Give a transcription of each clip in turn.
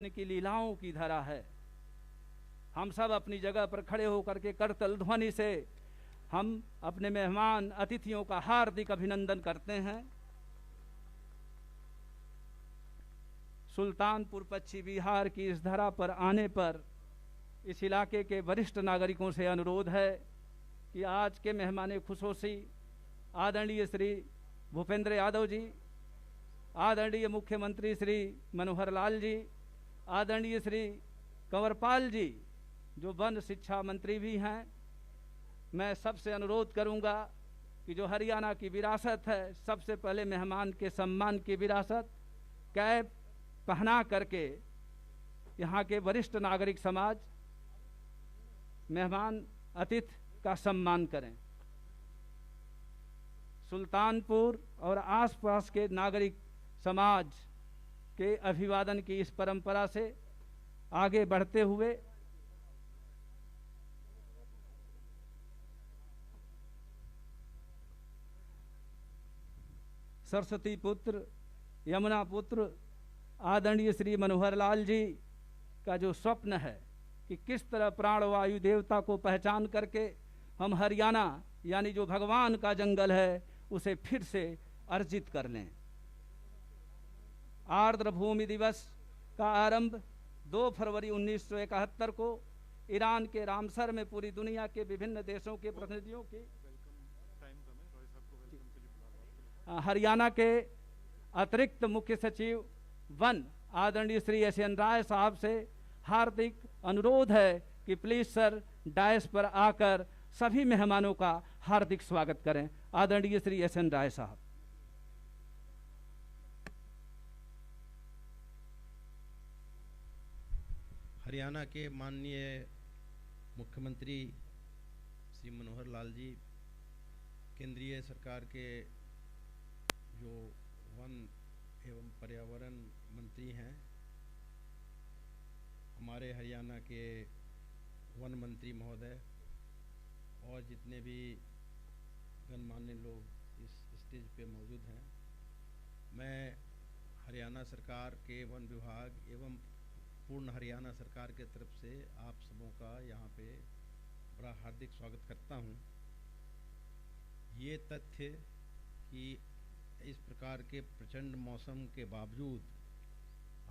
की लीलाओं की धरा है। हम सब अपनी जगह पर खड़े होकर के करतल ध्वनि से हम अपने मेहमान अतिथियों का हार्दिक अभिनंदन करते हैं। सुल्तानपुर पश्चिम बिहार की इस धरा पर आने पर इस इलाके के वरिष्ठ नागरिकों से अनुरोध है कि आज के मेहमान खुसूसी आदरणीय श्री भूपेंद्र यादव जी, आदरणीय मुख्यमंत्री श्री मनोहर लाल जी, आदरणीय श्री कंवरपाल जी जो वन शिक्षा मंत्री भी हैं, मैं सबसे अनुरोध करूंगा कि जो हरियाणा की विरासत है, सबसे पहले मेहमान के सम्मान की विरासत कैप पहना करके यहाँ के वरिष्ठ नागरिक समाज मेहमान अतिथि का सम्मान करें। सुल्तानपुर और आसपास के नागरिक समाज के अभिवादन की इस परंपरा से आगे बढ़ते हुए सरस्वती पुत्र, यमुना पुत्र आदरणीय श्री मनोहर लाल जी का जो स्वप्न है कि किस तरह प्राणवायु देवता को पहचान करके हम हरियाणा यानी जो भगवान का जंगल है उसे फिर से अर्जित कर लें। आर्द्र भूमि दिवस का आरंभ 2 फरवरी 1971 को ईरान के रामसर में पूरी दुनिया के विभिन्न देशों के प्रतिनिधियों की हरियाणा के अतिरिक्त मुख्य सचिव वन आदरणीय श्री एस.एन. राय साहब से हार्दिक अनुरोध है कि प्लीज सर डायस पर आकर सभी मेहमानों का हार्दिक स्वागत करें। आदरणीय श्री एस.एन. राय साहब। हरियाणा के माननीय मुख्यमंत्री श्री मनोहर लाल जी, केंद्रीय सरकार के जो वन एवं पर्यावरण मंत्री हैं, हमारे हरियाणा के वन मंत्री महोदय और जितने भी गणमान्य लोग इस स्टेज पे मौजूद हैं, मैं हरियाणा सरकार के वन विभाग एवं पूर्ण हरियाणा सरकार के तरफ से आप सबों का यहाँ पे बड़ा हार्दिक स्वागत करता हूँ। ये तथ्य कि इस प्रकार के प्रचंड मौसम के बावजूद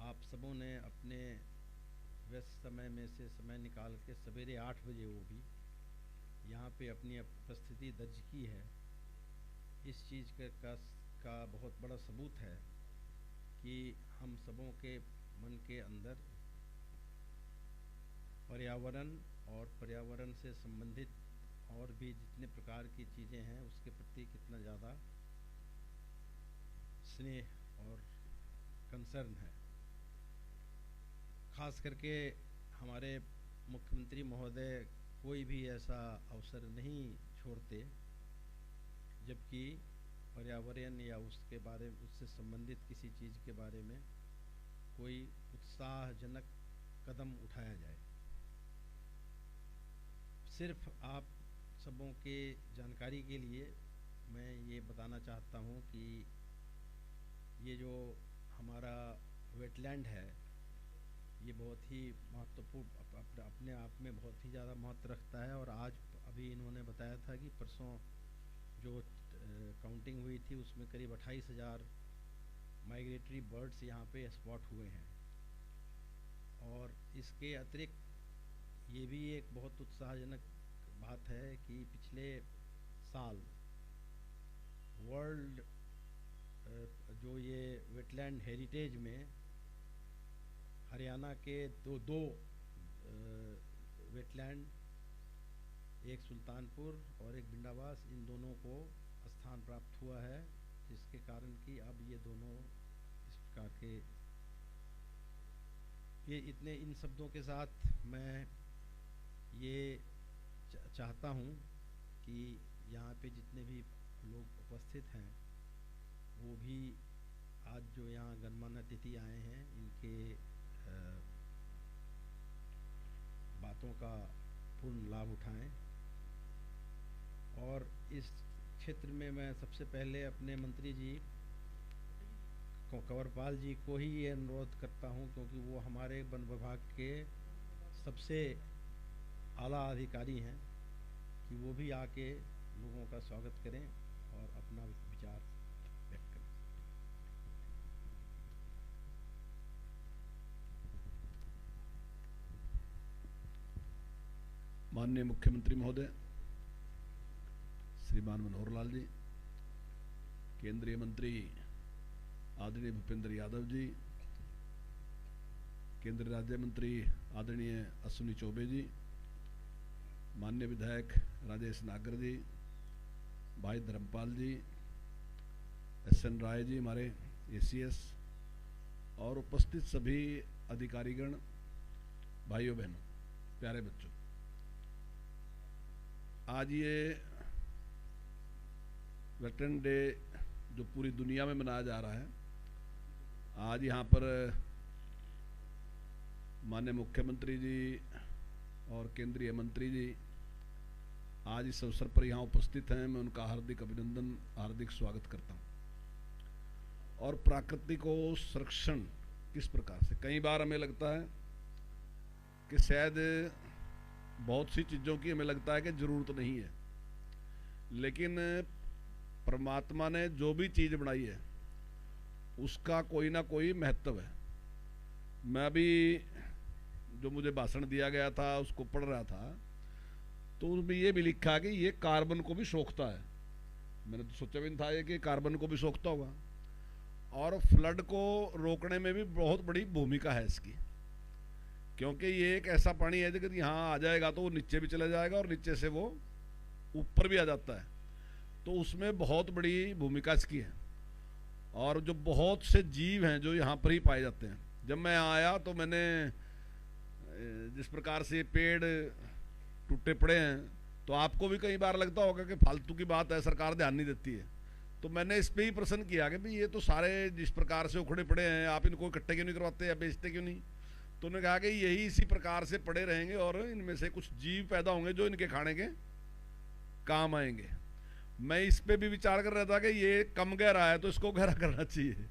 आप सबों ने अपने व्यस्त समय में से समय निकाल के सवेरे 8 बजे वो भी यहाँ पे अपनी उपस्थिति दर्ज की है, इस चीज़ का बहुत बड़ा सबूत है कि हम सबों के मन के अंदर पर्यावरण और पर्यावरण से संबंधित और भी जितने प्रकार की चीज़ें हैं उसके प्रति कितना ज़्यादा स्नेह और कंसर्न है। खास करके हमारे मुख्यमंत्री महोदय कोई भी ऐसा अवसर नहीं छोड़ते जबकि पर्यावरण या उसके बारे में उससे संबंधित किसी चीज़ के बारे में कोई उत्साहजनक कदम उठाया जाए। सिर्फ आप सबों के जानकारी के लिए मैं ये बताना चाहता हूँ कि ये जो हमारा वेटलैंड है ये बहुत ही महत्वपूर्ण अपने आप में बहुत ही ज़्यादा महत्व रखता है। और आज अभी इन्होंने बताया था कि परसों जो काउंटिंग हुई थी उसमें करीब 28,000 माइग्रेटरी बर्ड्स यहाँ पे स्पॉट हुए हैं। और इसके अतिरिक्त ये भी एक बहुत उत्साहजनक बात है कि पिछले साल वर्ल्ड जो ये वेटलैंड हेरिटेज में हरियाणा के दो वेटलैंड, एक सुल्तानपुर और एक बिंडावास, इन दोनों को स्थान प्राप्त हुआ है, जिसके कारण कि अब ये दोनों इस प्रकार के ये इतने इन शब्दों के साथ मैं ये चाहता हूँ कि यहाँ पे जितने भी लोग उपस्थित हैं वो भी आज जो यहाँ गणमान्य अतिथि आए हैं इनके बातों का पूर्ण लाभ उठाएं। और इस क्षेत्र में मैं सबसे पहले अपने मंत्री जी कंवरपाल जी को ही ये अनुरोध करता हूँ, क्योंकि वो हमारे वन विभाग के सबसे आला अधिकारी हैं, कि वो भी आके लोगों का स्वागत करें और अपना विचार व्यक्त करें। माननीय मुख्यमंत्री महोदय श्रीमान मनोहर लाल जी, केंद्रीय मंत्री आदरणीय भूपेंद्र यादव जी, केंद्रीय राज्य मंत्री आदरणीय अश्विनी चौबे जी, माननीय विधायक राजेश नागर जी, भाई धर्मपाल जी, SN राय जी हमारे ACS, और उपस्थित सभी अधिकारीगण, भाइयों बहनों, प्यारे बच्चों, आज ये वेटरन डे जो पूरी दुनिया में मनाया जा रहा है, आज यहाँ पर माननीय मुख्यमंत्री जी और केंद्रीय मंत्री जी आज इस अवसर पर यहाँ उपस्थित हैं। मैं उनका हार्दिक अभिनंदन, हार्दिक स्वागत करता हूँ। और प्रकृति को संरक्षण किस प्रकार से, कई बार हमें लगता है कि शायद बहुत सी चीज़ों की हमें लगता है कि ज़रूरत नहीं है, लेकिन परमात्मा ने जो भी चीज़ बनाई है उसका कोई ना कोई महत्व है। मैं अभी जो मुझे भाषण दिया गया था उसको पढ़ रहा था, तो उसमें ये भी लिखा कि ये कार्बन को भी सोखता है। मैंने तो सोचा भी नहीं था ये कि कार्बन को भी सोखता होगा। और फ्लड को रोकने में भी बहुत बड़ी भूमिका है इसकी, क्योंकि ये एक ऐसा पानी है अगर यहाँ आ जाएगा तो वो नीचे भी चला जाएगा और नीचे से वो ऊपर भी आ जाता है, तो उसमें बहुत बड़ी भूमिका इसकी है। और जो बहुत से जीव हैं जो यहाँ पर ही पाए जाते हैं। जब मैं आया तो मैंने जिस प्रकार से पेड़ टूटे पड़े हैं, तो आपको भी कई बार लगता होगा कि फालतू की बात है, सरकार ध्यान नहीं देती है। तो मैंने इस पे ही प्रश्न किया कि भाई ये तो सारे जिस प्रकार से उखड़े पड़े हैं, आप इनको इकट्ठे क्यों नहीं करवाते या बेचते क्यों नहीं? तो उन्होंने कहा कि यही इसी प्रकार से पड़े रहेंगे और इनमें से कुछ जीव पैदा होंगे जो इनके खाने के काम आएंगे। मैं इस पे भी विचार कर रहा था कि ये कम गहरा है तो इसको गहरा करना चाहिए।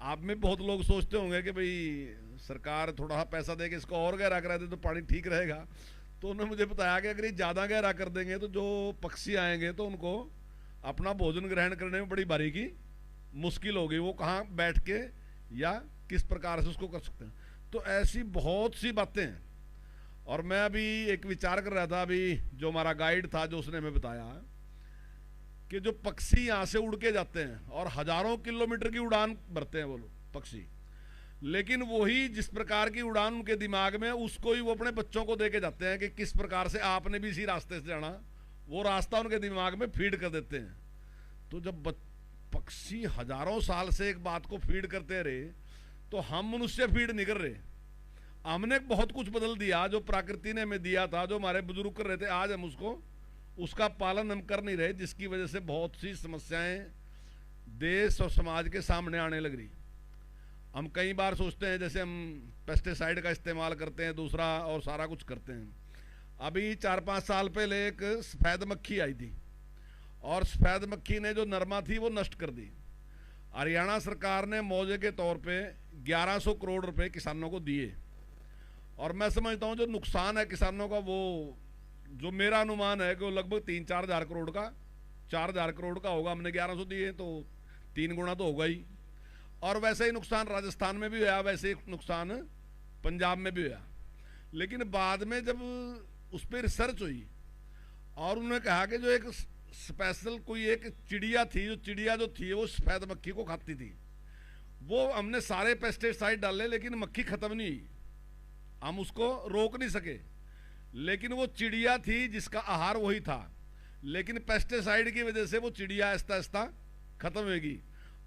आप में बहुत लोग सोचते होंगे कि भाई सरकार थोड़ा पैसा दे के इसको और गहरा करा दे तो पानी ठीक रहेगा। तो उन्होंने मुझे बताया कि अगर ये ज़्यादा गहरा कर देंगे तो जो पक्षी आएंगे तो उनको अपना भोजन ग्रहण करने में बड़ी बारीकी मुश्किल होगी, वो कहाँ बैठ के या किस प्रकार से उसको कर सकते हैं। तो ऐसी बहुत सी बातें हैं। और मैं अभी एक विचार कर रहा था, अभी जो हमारा गाइड था जो उसने हमें बताया कि जो पक्षी यहाँ से उड़ के जाते हैं और हजारों किलोमीटर की उड़ान भरते हैं वो लोग पक्षी, लेकिन वही जिस प्रकार की उड़ान उनके दिमाग में उसको ही वो अपने बच्चों को दे के जाते हैं कि किस प्रकार से आपने भी इसी रास्ते से जाना, वो रास्ता उनके दिमाग में फीड कर देते हैं। तो जब पक्षी हजारों साल से एक बात को फीड करते रहे, तो हम मनुष्य फीड नहीं कर रहे। हमने बहुत कुछ बदल दिया, जो प्रकृति ने हमें दिया था, जो हमारे बुजुर्ग कर रहे थे, आज हम उसका पालन हम कर नहीं रहे, जिसकी वजह से बहुत सी समस्याएं देश और समाज के सामने आने लग रही। हम कई बार सोचते हैं जैसे हम पेस्टिसाइड का इस्तेमाल करते हैं दूसरा और सारा कुछ करते हैं। अभी 4-5 साल पहले एक सफ़ेद मक्खी आई थी और सफ़ेद मक्खी ने जो नरमा थी वो नष्ट कर दी। हरियाणा सरकार ने मुआवजे के तौर पे 1100 करोड़ रुपए किसानों को दिए। और मैं समझता हूँ जो नुकसान है किसानों का, वो जो मेरा अनुमान है कि वो लगभग 3-4 हज़ार करोड़ का 4 हज़ार करोड़ का होगा। हमने 1100 दिए तो 3 गुना तो होगा ही। और वैसे ही नुकसान राजस्थान में भी हुआ, वैसे ही नुकसान पंजाब में भी हुआ। लेकिन बाद में जब उस पर रिसर्च हुई और उन्होंने कहा कि जो एक स्पेशल कोई एक चिड़िया थी, जो चिड़िया जो थी वो सफ़ेद मक्खी को खाती थी, वो हमने सारे पेस्टिसाइड डाले लेकिन मक्खी खत्म नहीं हुई, हम उसको रोक नहीं सके। लेकिन वो चिड़िया थी जिसका आहार वही था, लेकिन पेस्टिसाइड की वजह से वो चिड़िया आहिस्ता आहिस्ता खत्म होगी।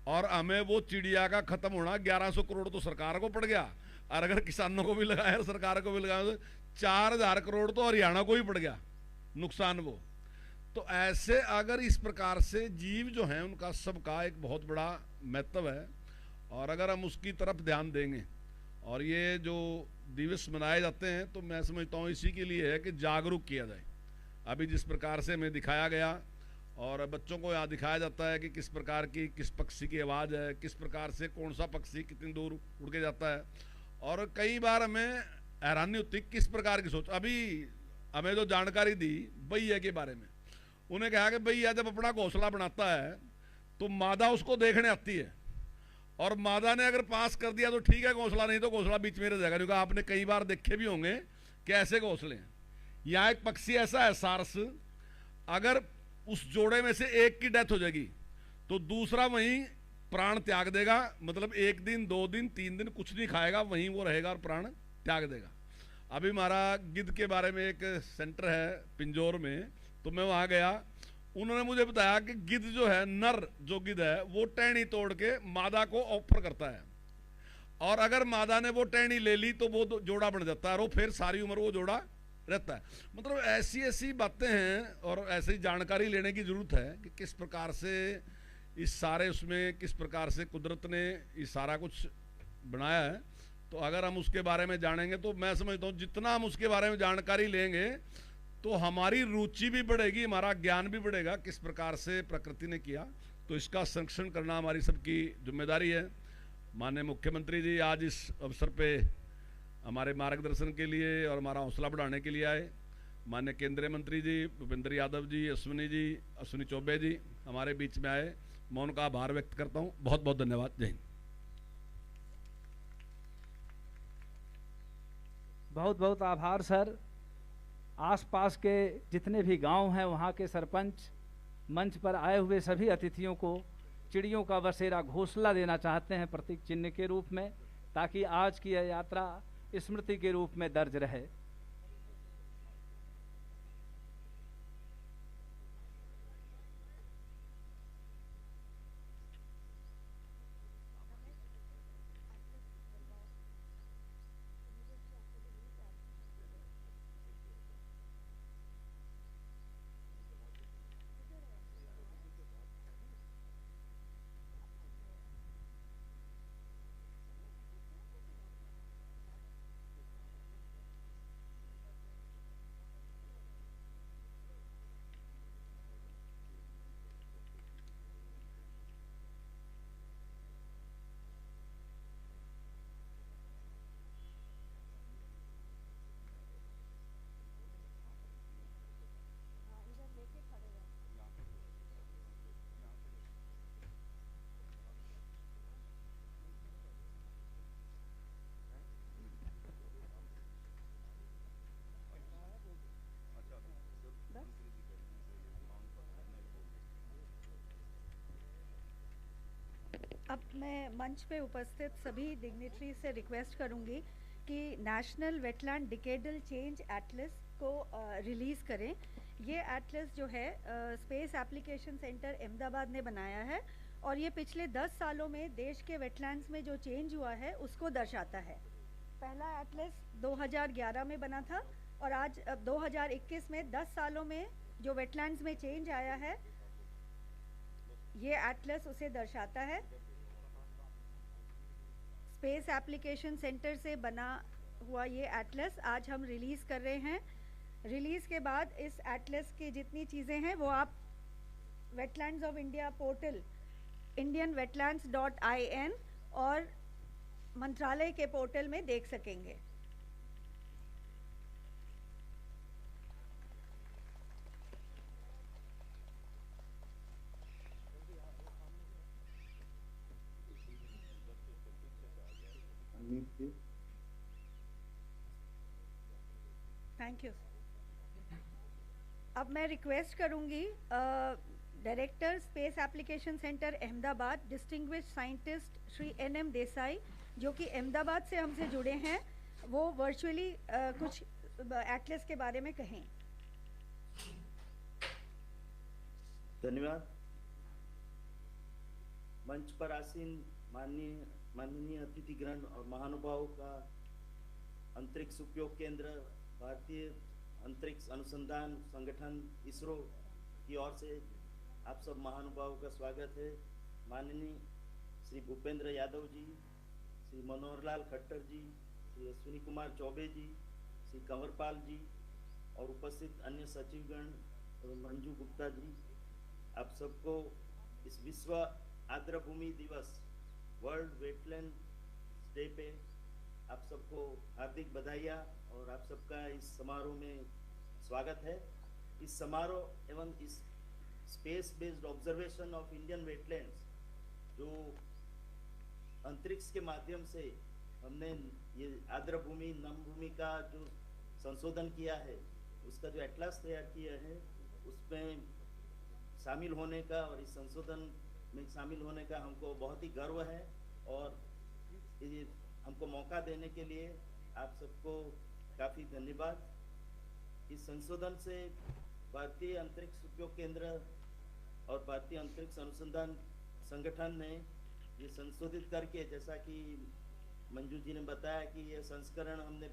और हमें वो चिड़िया का खत्म होना 1100 करोड़ तो सरकार को पड़ गया, और अगर किसानों को भी लगाया और सरकार को भी लगाया तो 4000 करोड़ तो हरियाणा को ही पड़ गया नुकसान वो। तो ऐसे अगर इस प्रकार से जीव जो हैं उनका सबका एक बहुत बड़ा महत्व है, और अगर हम उसकी तरफ ध्यान देंगे और ये जो दिवस मनाए जाते हैं तो मैं समझता हूँ इसी के लिए है कि जागरूक किया जाए। अभी जिस प्रकार से हमें दिखाया गया और बच्चों को यहाँ दिखाया जाता है कि किस प्रकार की किस पक्षी की आवाज़ है, किस प्रकार से कौन सा पक्षी कितनी दूर उड़ के जाता है। और कई बार हमें हैरानी होती किस प्रकार की सोच। अभी हमें जो जानकारी दी बैया के बारे में, उन्हें कहा कि बैया जब अपना घोंसला बनाता है तो मादा उसको देखने आती है, और मादा ने अगर पास कर दिया तो ठीक है घोंसला, नहीं तो घोंसला बीच में रह जाएगा। क्योंकि आपने कई बार देखे भी होंगे कि ऐसे घोंसले हैं। यहाँ एक पक्षी ऐसा है सारस, अगर उस जोड़े में से एक की डेथ हो जाएगी तो दूसरा वहीं प्राण त्याग देगा। मतलब 1 दिन 2 दिन 3 दिन कुछ नहीं खाएगा, वहीं वो रहेगा और प्राण त्याग देगा। अभी हमारा गिद्ध के बारे में एक सेंटर है पिंजौर में, तो मैं वहाँ गया, उन्होंने मुझे बताया कि गिद्ध जो है, नर जो गिद्ध है, वो टहनी तोड़ के मादा को ऑफर करता है, और अगर मादा ने वो टहनी ले ली तो वो जोड़ा बन जाता है और वो फिर सारी उम्र वो जोड़ा रहता है। मतलब ऐसी ऐसी बातें हैं और ऐसी जानकारी लेने की जरूरत है कि किस प्रकार से इस सारे उसमें किस प्रकार से कुदरत ने ये सारा कुछ बनाया है। तो अगर हम उसके बारे में जानेंगे तो मैं समझता हूँ जितना हम उसके बारे में जानकारी लेंगे तो हमारी रुचि भी बढ़ेगी, हमारा ज्ञान भी बढ़ेगा किस प्रकार से प्रकृति ने किया। तो इसका संरक्षण करना हमारी सबकी जिम्मेदारी है। माननीय मुख्यमंत्री जी आज इस अवसर पे हमारे मार्गदर्शन के लिए और हमारा हौसला बढ़ाने के लिए आए। माननीय केंद्रीय मंत्री जी भूपेंद्र यादव जी, अश्विनी चौबे जी हमारे बीच में आए, मैं उनका आभार व्यक्त करता हूँ। बहुत बहुत धन्यवाद। जय हिंद। बहुत बहुत आभार सर। आसपास के जितने भी गांव हैं वहाँ के सरपंच मंच पर आए हुए सभी अतिथियों को चिड़ियों का बसेरा घोंसला देना चाहते हैं प्रतीक चिन्ह के रूप में, ताकि आज की यह यात्रा स्मृति के रूप में दर्ज रहे। अब मैं मंच पे उपस्थित सभी डिग्निटरी से रिक्वेस्ट करूंगी कि national wetland decadal change Atlas को रिलीज़ करें। ये एटलस जो है स्पेस एप्लीकेशन सेंटर अहमदाबाद ने बनाया है और ये पिछले 10 सालों में देश के वेटलैंड्स में जो चेंज हुआ है उसको दर्शाता है। पहला एटलस 2011 में बना था और आज 2021 में 10 सालों में जो वेटलैंड्स में चेंज आया है ये एटलस उसे दर्शाता है। स्पेस एप्लीकेशन सेंटर से बना हुआ ये एटलस आज हम रिलीज़ कर रहे हैं। रिलीज़ के बाद इस एटलस की जितनी चीज़ें हैं वो आप wetlands of India portal indianwetlands.in और मंत्रालय के पोर्टल में देख सकेंगे। Thank you. अब मैं रिक्वेस्ट करूंगी director space application centre Ahmedabad distinguished scientist Shri NM Desai जो कि अहमदाबाद से हमसे जुड़े हैं, वो वर्चुअली कुछ एटलस के बारे में कहें। धन्यवाद। मंच पर आसीन माननीय अतिथिगण और महानुभावों का अंतरिक्ष उपयोग केंद्र भारतीय अंतरिक्ष अनुसंधान संगठन इसरो की ओर से आप सब महानुभावों का स्वागत है। माननीय श्री भूपेंद्र यादव जी, श्री मनोहर लाल खट्टर जी, श्री अश्विनी कुमार चौबे जी, श्री कंवरपाल जी और उपस्थित अन्य सचिवगण और मंजू गुप्ता जी, आप सबको इस विश्व आर्द्रभूमि दिवस वर्ल्ड वेटलैंड डे पे आप सबको हार्दिक बधाइयाँ और आप सबका इस समारोह में स्वागत है। इस समारोह एवं इस space based observation of Indian wetlands जो अंतरिक्ष के माध्यम से हमने ये आर्द्रभूमि नमभूमि का जो संशोधन किया है, उसका जो एटलस तैयार किया है, उसमें शामिल होने का और इस संशोधन में शामिल होने का हमको बहुत ही गर्व है और ये हमको मौका देने के लिए आप सबको काफ़ी धन्यवाद। इस संशोधन से भारतीय अंतरिक्ष उपयोग केंद्र और भारतीय अंतरिक्ष अनुसंधान संगठन ने ये संशोधित करके, जैसा कि मंजू जी ने बताया कि ये संस्करण हमने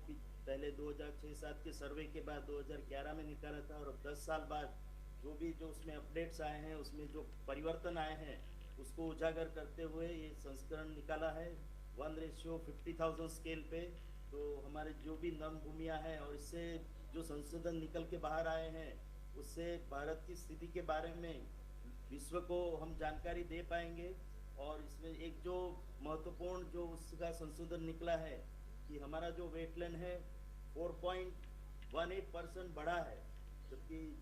पहले 2006-07 के सर्वे के बाद 2011 में निकाला था और अब 10 साल बाद जो उसमें अपडेट्स आए हैं, उसमें जो परिवर्तन आए हैं, उसको उजागर करते हुए ये संस्करण निकाला है 1:50,000 स्केल पे। तो हमारे जो भी नम भूमियाँ हैं और इससे जो संशोधन निकल के बाहर आए हैं, उससे भारत की स्थिति के बारे में विश्व को हम जानकारी दे पाएंगे। और इसमें एक जो महत्वपूर्ण जो उसका संशोधन निकला है कि हमारा जो वेटलैंड है 4.18% बढ़ा है, जबकि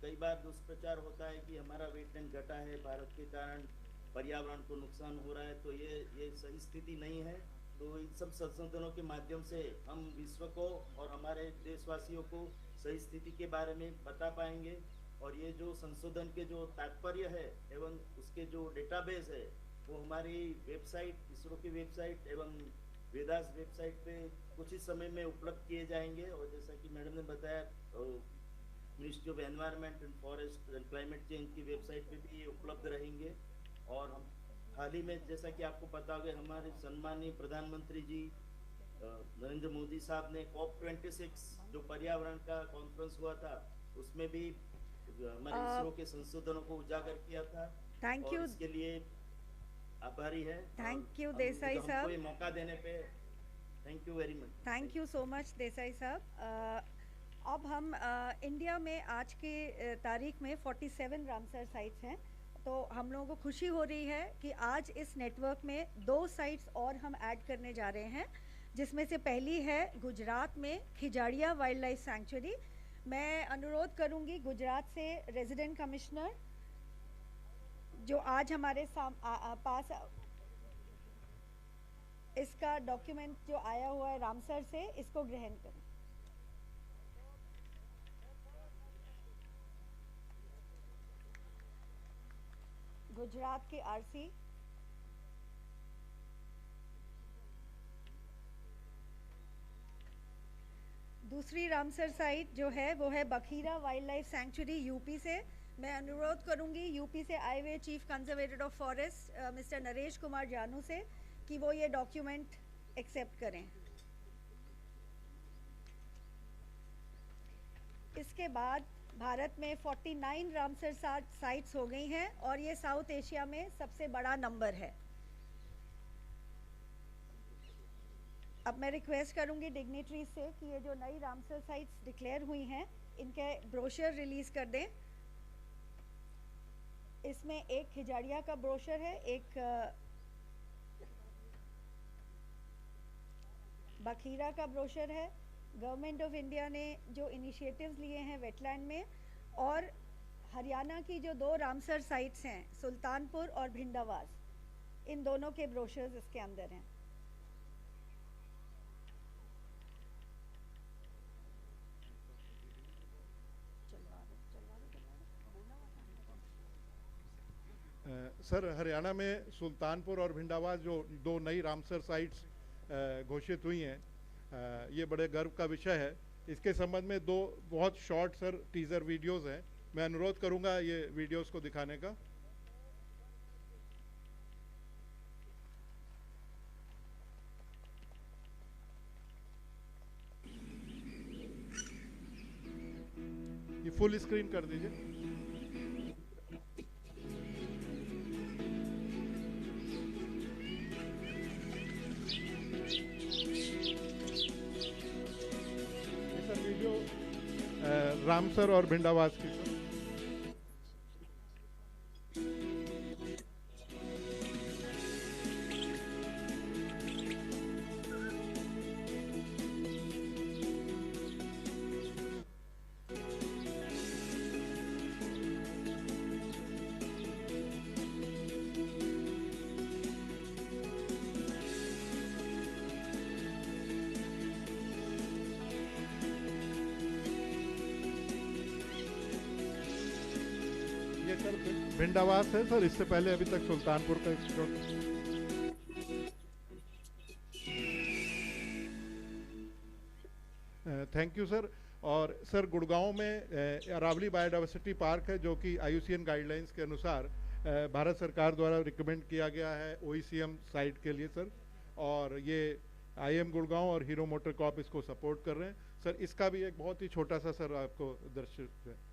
कई बार दुष्प्रचार होता है कि हमारा वेटलैंड घटा है, भारत के कारण पर्यावरण को नुकसान हो रहा है, तो ये सही स्थिति नहीं है। तो इन सब संशोधनों के माध्यम से हम विश्व को और हमारे देशवासियों को सही स्थिति के बारे में बता पाएंगे। और ये जो संशोधन के जो तात्पर्य है एवं उसके जो डेटाबेस है, वो हमारी वेबसाइट, इसरो की वेबसाइट एवं वेदास वेबसाइट पे कुछ ही समय में उपलब्ध किए जाएंगे। और जैसा कि मैडम ने बताया, ministry of environment and forest and climate change की वेबसाइट पे भी ये उपलब्ध रहेंगे। और हम हाल ही में, जैसा कि आपको पता होगा, हमारे सम्मानीय प्रधानमंत्री जी नरेंद्र मोदी साहब ने COP26 जो पर्यावरण का कॉन्फ्रेंस हुआ था, उसमें भी हमारे इसरो के संशोधनों को उजागर किया था। थैंक यू, इसके लिए आभारी है। थैंक यू देसाई साहब, ये मौका देने पे thank you very much. Thank you so much Desai साहब। अब हम इंडिया में आज के तारीख में 47 रामसर साइट्स हैं। तो हम लोगों को खुशी हो रही है कि आज इस नेटवर्क में 2 साइट्स और हम ऐड करने जा रहे हैं, जिसमें से पहली है गुजरात में खिजाड़िया वाइल्ड लाइफ सैंक्चुरी। मैं अनुरोध करूंगी गुजरात से रेजिडेंट कमिश्नर जो आज हमारे पास इसका डॉक्यूमेंट जो आया हुआ है रामसर से, इसको ग्रहण करें। गुजरात के आरसी दूसरी रामसर साइट जो है वो है Bakhira wild life sanctuary UP से। मैं अनुरोध करूंगी यूपी से आए हुए chief conservator of forest mister Naresh Kumar जानू से कि वो ये डॉक्यूमेंट एक्सेप्ट करें। इसके बाद भारत में 49 रामसर साइट्स हो गई हैं और ये साउथ एशिया में सबसे बड़ा नंबर है। अब मैं रिक्वेस्ट करूंगी डिग्निटरीज से कि ये जो नई रामसर साइट्स डिक्लेयर हुई हैं, इनके ब्रोशर रिलीज कर दें। इसमें एक खिजाड़िया का ब्रोशर है, एक बखीरा का ब्रोशर है। गवर्नमेंट ऑफ इंडिया ने जो इनिशिएटिव्स लिए हैं वेटलैंड में, और हरियाणा की जो 2 रामसर साइट्स हैं सुल्तानपुर और भिंडावास, इन दोनों के ब्रोशर्स इसके अंदर हैं। सर, हरियाणा में सुल्तानपुर और भिंडावास जो 2 नई रामसर साइट्स घोषित हुई हैं, ये बड़े गर्व का विषय है। इसके संबंध में 2 बहुत शॉर्ट सर टीजर वीडियोस हैं, मैं अनुरोध करूंगा ये वीडियोस को दिखाने का। ये फुल स्क्रीन कर दीजिए। रामसर और भिंडावास की। आगे सर भिंडावास है सर, इससे पहले अभी तक सुल्तानपुर का थैंक यू सर। और सर गुड़गांव में अरावली बायोडाइवर्सिटी पार्क है, जो कि IUCN गाइडलाइंस के अनुसार भारत सरकार द्वारा रिकमेंड किया गया है OECM साइट के लिए सर, और ये IIM गुड़गांव और हीरो मोटर कॉर्प इसको सपोर्ट कर रहे हैं सर। इसका भी एक बहुत ही छोटा सा सर आपको दर्शित है।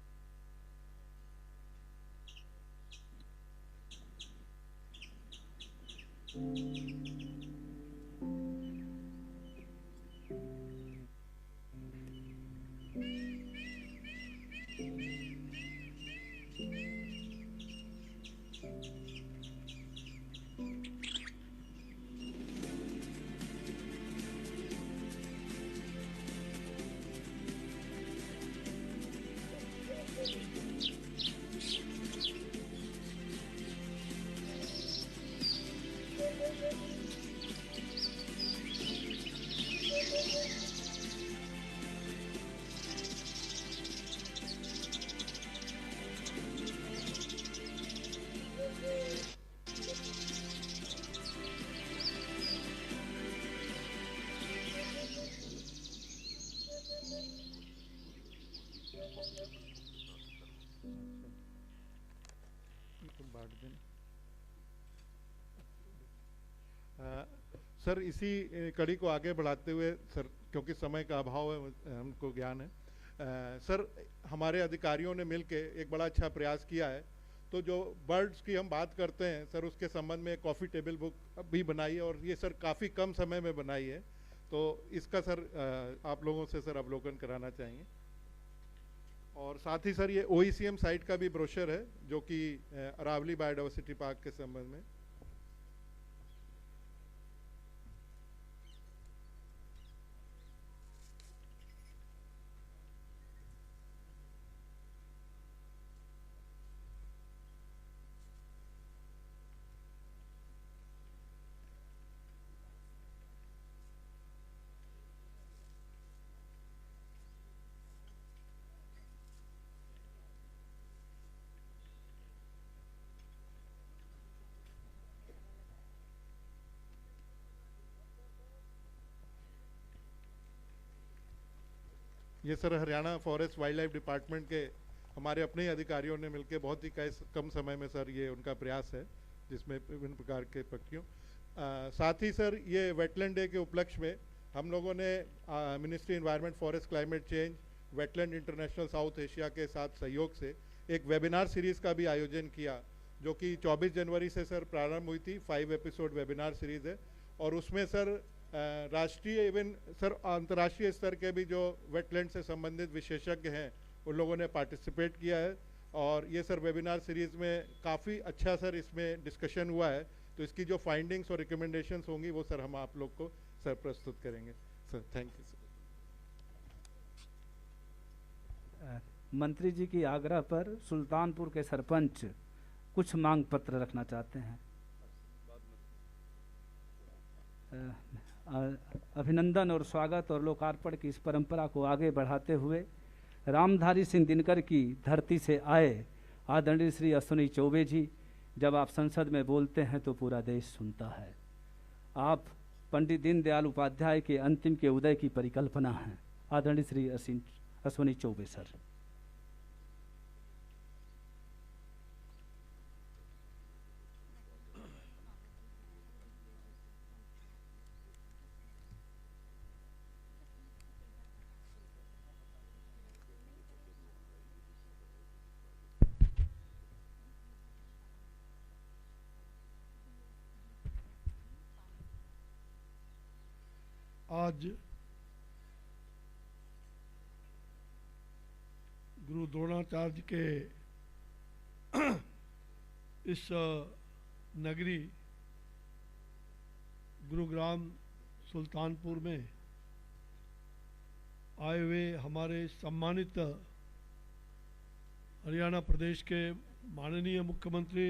सर इसी कड़ी को आगे बढ़ाते हुए सर, क्योंकि समय का अभाव है हमको ज्ञान है, सर हमारे अधिकारियों ने मिलके एक बड़ा अच्छा प्रयास किया है। तो जो बर्ड्स की हम बात करते हैं सर, उसके संबंध में कॉफ़ी टेबल बुक भी बनाई है, और ये सर काफ़ी कम समय में बनाई है। तो इसका सर आप लोगों से सर अवलोकन कराना चाहेंगे। और साथ ही सर ये OECM साइट का भी ब्रोशर है, जो कि अरावली बायोडाइवर्सिटी पार्क के संबंध में। ये sir Haryana forest wild life department के हमारे अपने ही अधिकारियों ने मिलकर बहुत ही कम समय में सर ये उनका प्रयास है, जिसमें विभिन्न प्रकार के पक्षियों। साथ ही सर ये वेटलैंड डे के उपलक्ष्य में हम लोगों ने ministry environment forest climate change wetland international south Asia के साथ सहयोग से एक वेबिनार सीरीज़ का भी आयोजन किया, जो कि 24 जनवरी से सर प्रारंभ हुई थी। 5 एपिसोड वेबिनार सीरीज़ है, और उसमें सर राष्ट्रीय इवन सर अंतर्राष्ट्रीय स्तर के भी जो वेटलैंड से संबंधित विशेषज्ञ हैं उन लोगों ने पार्टिसिपेट किया है। और ये सर वेबिनार सीरीज़ में काफ़ी अच्छा सर इसमें डिस्कशन हुआ है। तो इसकी जो फाइंडिंग्स और रिकमेंडेशंस होंगी वो सर हम आप लोग को सर प्रस्तुत करेंगे सर। Thank you sir. मंत्री जी की आग्रह पर सुल्तानपुर के सरपंच कुछ मांग पत्र रखना चाहते हैं। अभिनंदन और स्वागत और लोकार्पण की इस परंपरा को आगे बढ़ाते हुए रामधारी सिंह दिनकर की धरती से आए आदरणीय श्री अश्विनी चौबे जी, जब आप संसद में बोलते हैं तो पूरा देश सुनता है। आप पंडित दीनदयाल उपाध्याय के अंतिम के उदय की परिकल्पना हैं। आदरणीय श्री अश्विनी चौबे सर। आज गुरु द्रोणाचार्य के इस नगरी गुरुग्राम सुल्तानपुर में आए हुए हमारे सम्मानित हरियाणा प्रदेश के माननीय मुख्यमंत्री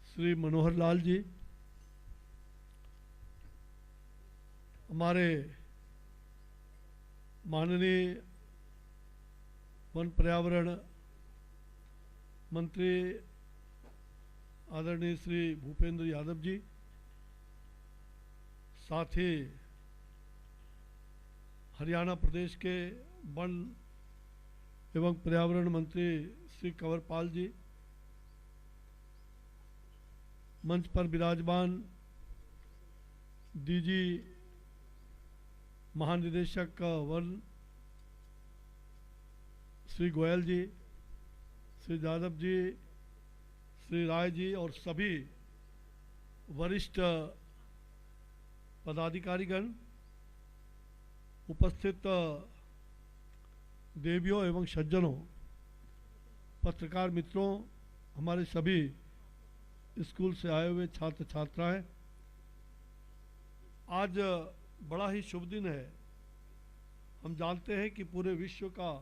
श्री मनोहर लाल जी, हमारे माननीय वन पर्यावरण मंत्री आदरणीय श्री भूपेंद्र यादव जी, साथ ही हरियाणा प्रदेश के वन एवं पर्यावरण मंत्री श्री कंवरपाल जी, मंच पर विराजमान डीजी महानिदेशक वन श्री गोयल जी, श्री यादव जी, श्री राय जी और सभी वरिष्ठ पदाधिकारीगण, उपस्थित देवियों एवं सज्जनों, पत्रकार मित्रों, हमारे सभी स्कूल से आए हुए छात्र छात्राएं, आज बड़ा ही शुभ दिन है। हम जानते हैं कि पूरे विश्व का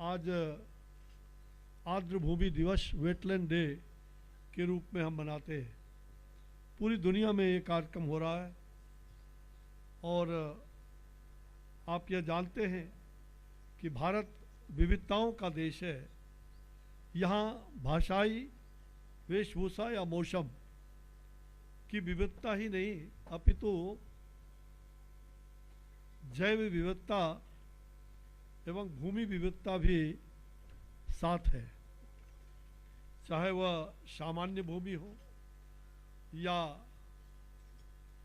आज आर्द्र भूमि दिवस, वेटलैंड डे के रूप में हम मनाते हैं। पूरी दुनिया में ये कार्यक्रम हो रहा है और आप यह जानते हैं कि भारत विविधताओं का देश है। यहाँ भाषाई, वेशभूषा या मौसम की विविधता ही नहीं, अपितु जैव विविधता एवं भूमि विविधता भी साथ है। चाहे वह सामान्य भूमि हो या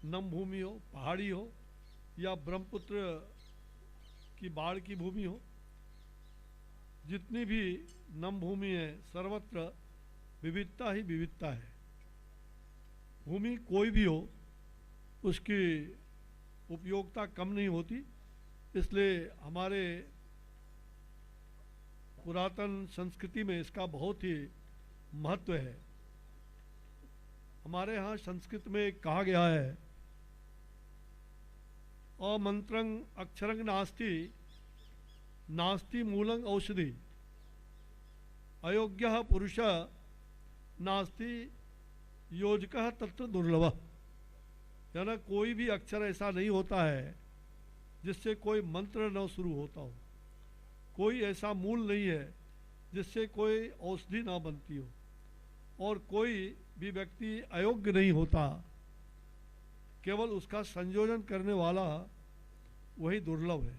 नम भूमि हो, पहाड़ी हो या ब्रह्मपुत्र की बाढ़ की भूमि हो, जितनी भी नम भूमि है सर्वत्र विविधता ही विविधता है। भूमि कोई भी हो, उसकी उपयोगिता कम नहीं होती। इसलिए हमारे पुरातन संस्कृति में इसका बहुत ही महत्व है। हमारे यहाँ संस्कृत में कहा गया है, अमंत्रं अक्षरं नास्ति, नास्ति मूलं औषधि, अयोग्यः पुरुषः नास्ति योजकः तत्र दुर्लभः। यानी कोई भी अक्षर ऐसा नहीं होता है जिससे कोई मंत्र न शुरू होता हो, कोई ऐसा मूल नहीं है जिससे कोई औषधि ना बनती हो, और कोई भी व्यक्ति अयोग्य नहीं होता, केवल उसका संयोजन करने वाला वही दुर्लभ है।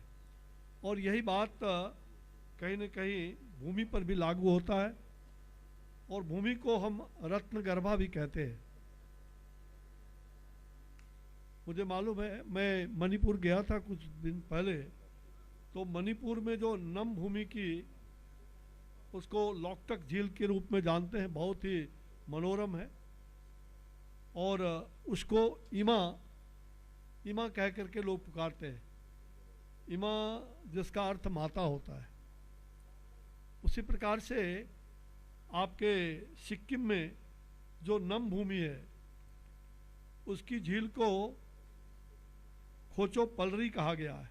और यही बात कहीं न कहीं भूमि पर भी लागू होता है, और भूमि को हम रत्न गर्भा भी कहते हैं। मुझे मालूम है, मैं मणिपुर गया था कुछ दिन पहले, तो मणिपुर में जो नम भूमि की, उसको लोकटक झील के रूप में जानते हैं, बहुत ही मनोरम है, और उसको इमा इमा कह करके लोग पुकारते हैं। इमा जिसका अर्थ माता होता है। उसी प्रकार से आपके सिक्किम में जो नम भूमि है, उसकी झील को खोचो पलरी कहा गया है,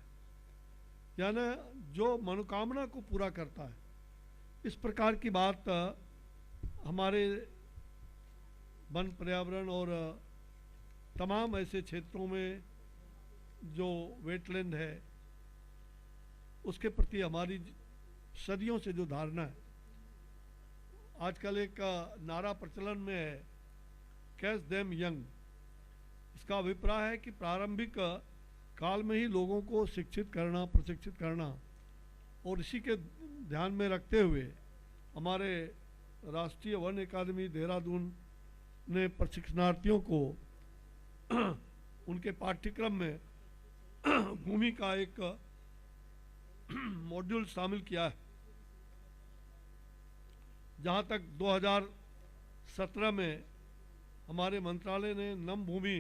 यानी जो मनोकामना को पूरा करता है। इस प्रकार की बात हमारे वन, पर्यावरण और तमाम ऐसे क्षेत्रों में जो वेटलैंड है, उसके प्रति हमारी सदियों से जो धारणा है। आजकल एक नारा प्रचलन में है, कैच देम यंग। इसका अभिप्राय है कि प्रारंभिक काल में ही लोगों को शिक्षित करना, प्रशिक्षित करना, और इसी के ध्यान में रखते हुए हमारे राष्ट्रीय वन अकादमी देहरादून ने प्रशिक्षणार्थियों को उनके पाठ्यक्रम में भूमि का एक मॉड्यूल शामिल किया है। जहाँ तक 2017 में हमारे मंत्रालय ने नम भूमि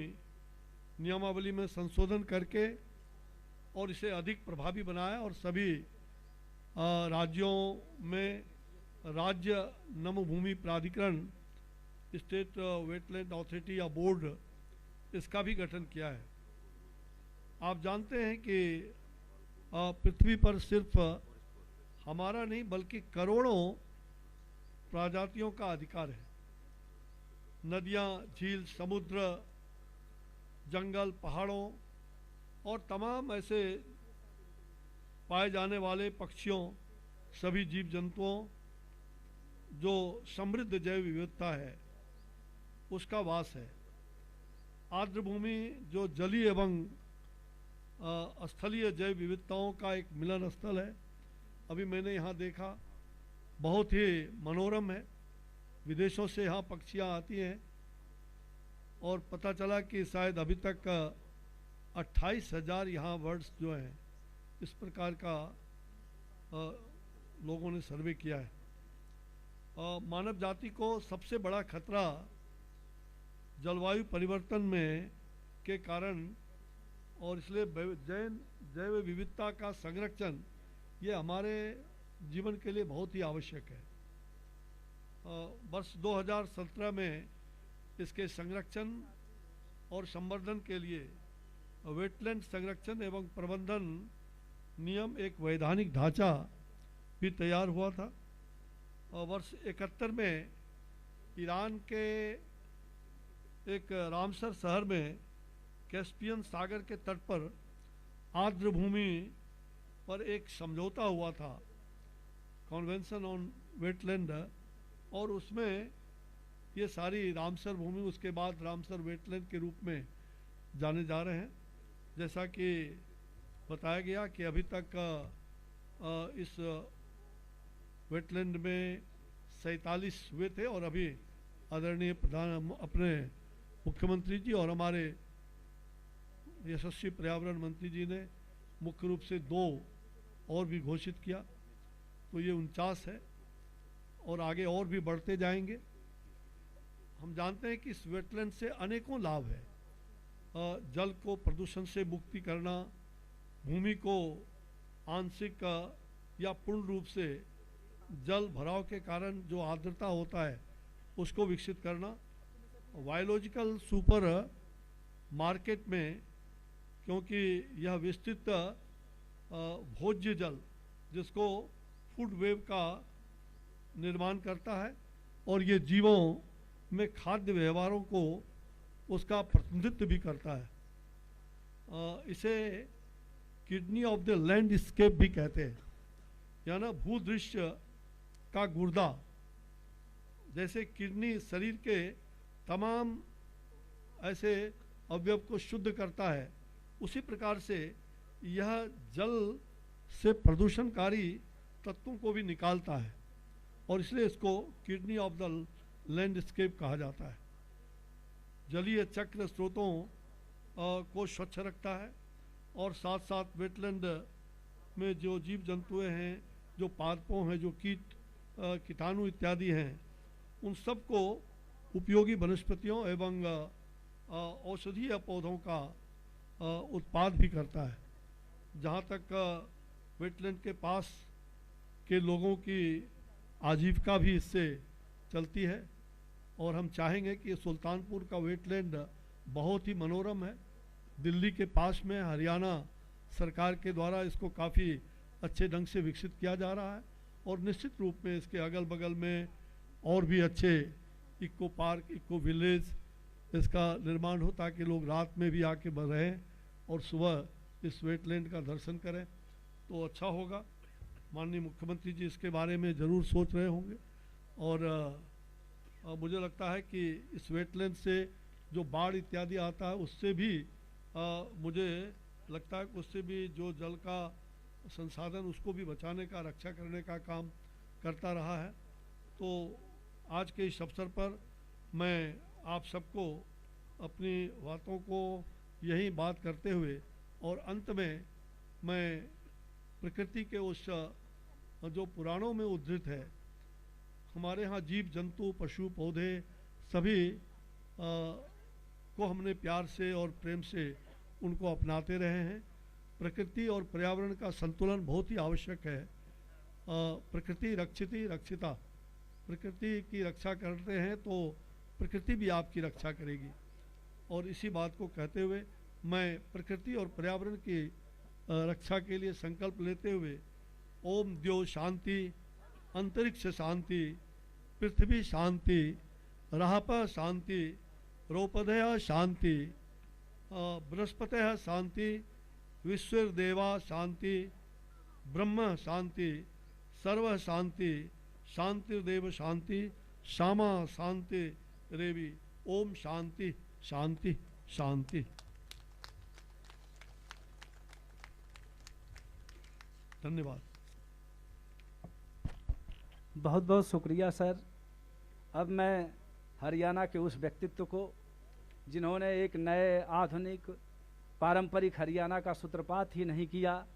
नियमावली में संशोधन करके और इसे अधिक प्रभावी बनाया, और सभी राज्यों में राज्य नम भूमि प्राधिकरण, स्टेट वेटलैंड अथॉरिटी या बोर्ड, इसका भी गठन किया है। आप जानते हैं कि पृथ्वी पर सिर्फ हमारा नहीं बल्कि करोड़ों प्रजातियों का अधिकार है। नदियाँ, झील, समुद्र, जंगल, पहाड़ों और तमाम ऐसे पाए जाने वाले पक्षियों, सभी जीव जंतुओं जो समृद्ध जैव विविधता है उसका वास है। आर्द्र भूमि जो जलीय एवं स्थलीय जैव विविधताओं का एक मिलन स्थल है। अभी मैंने यहाँ देखा, बहुत ही मनोरम है। विदेशों से यहाँ पक्षियाँ आती हैं और पता चला कि शायद अभी तक 28,000 यहाँ बर्ड्स जो हैं इस प्रकार का लोगों ने सर्वे किया है। मानव जाति को सबसे बड़ा खतरा जलवायु परिवर्तन में के कारण, और इसलिए जैव विविधता का संरक्षण ये हमारे जीवन के लिए बहुत ही आवश्यक है। वर्ष 2017 में इसके संरक्षण और संवर्धन के लिए वेटलैंड संरक्षण एवं प्रबंधन नियम एक वैधानिक ढांचा भी तैयार हुआ था। वर्ष 71 में ईरान के एक रामसर शहर में कैस्पियन सागर के तट पर आर्द्र भूमि पर एक समझौता हुआ था, कन्वेंशन ऑन वेटलैंड, और उसमें ये सारी रामसर भूमि उसके बाद रामसर वेटलैंड के रूप में जाने जा रहे हैं। जैसा कि बताया गया कि अभी तक इस वेटलैंड में 47 हुए थे और अभी आदरणीय अपने मुख्यमंत्री जी और हमारे यशस्वी पर्यावरण मंत्री जी ने मुख्य रूप से 2 और भी घोषित किया, तो ये 49 है और आगे और भी बढ़ते जाएंगे। हम जानते हैं कि इस वेटलैंड से अनेकों लाभ है। जल को प्रदूषण से मुक्ति करना, भूमि को आंशिक या पूर्ण रूप से जल भराव के कारण जो आर्द्रता होता है उसको विकसित करना, बायोलॉजिकल सुपर मार्केट में, क्योंकि यह विस्तृत भोज्य जल जिसको फूड वेब का निर्माण करता है और ये जीवों में खाद्य व्यवहारों को उसका प्रतिनिधित्व भी करता है। इसे किडनी ऑफ द लैंडस्केप भी कहते हैं, या ना भूदृश्य का गुर्दा। जैसे किडनी शरीर के तमाम ऐसे अवयव को शुद्ध करता है, उसी प्रकार से यह जल से प्रदूषणकारी तत्वों को भी निकालता है और इसलिए इसको किडनी ऑफ द लैंडस्केप कहा जाता है। जलीय चक्र स्रोतों को स्वच्छ रखता है और साथ साथ वेटलैंड में जो जीव जंतु हैं, जो पादपों हैं, जो कीटाणु इत्यादि हैं, उन सब को उपयोगी वनस्पतियों एवं औषधीय पौधों का उत्पाद भी करता है। जहाँ तक वेटलैंड के पास के लोगों की आजीविका भी इससे चलती है और हम चाहेंगे कि सुल्तानपुर का वेटलैंड बहुत ही मनोरम है। दिल्ली के पास में हरियाणा सरकार के द्वारा इसको काफ़ी अच्छे ढंग से विकसित किया जा रहा है और निश्चित रूप में इसके अगल बगल में और भी अच्छे इको पार्क, इको विलेज इसका निर्माण हो ताकि लोग रात में भी आके रहें और सुबह इस वेटलैंड का दर्शन करें, तो अच्छा होगा। माननीय मुख्यमंत्री जी इसके बारे में ज़रूर सोच रहे होंगे और मुझे लगता है कि इस वेटलैंड से जो बाढ़ इत्यादि आता है उससे भी मुझे लगता है कि उससे भी जो जल का संसाधन उसको भी बचाने का, रक्षा करने का काम करता रहा है। तो आज के इस अवसर पर मैं आप सबको अपनी बातों को यही बात करते हुए और अंत में मैं प्रकृति के उस जो पुराणों में उद्धृत है, हमारे यहाँ जीव जंतु पशु पौधे सभी को हमने प्यार से और प्रेम से उनको अपनाते रहे हैं। प्रकृति और पर्यावरण का संतुलन बहुत ही आवश्यक है। प्रकृति रक्षिति रक्षिता, प्रकृति की रक्षा करते हैं तो प्रकृति भी आपकी रक्षा करेगी। और इसी बात को कहते हुए मैं प्रकृति और पर्यावरण की रक्षा के लिए संकल्प लेते हुए ओम द्यो शांति, अंतरिक्ष शांति, पृथ्वी शांति, राहप शांति, रोपदय शांति, बृहस्पतय शांति, विश्वदेवा शांति, ब्रह्म शांति, सर्व शांति, शांतिर्देव शांति, श्यामा शांति रेवी। ओम शांति शांति शांति। धन्यवाद। बहुत बहुत शुक्रिया सर। अब मैं हरियाणा के उस व्यक्तित्व को जिन्होंने एक नए आधुनिक पारंपरिक हरियाणा का सूत्रपात ही नहीं किया,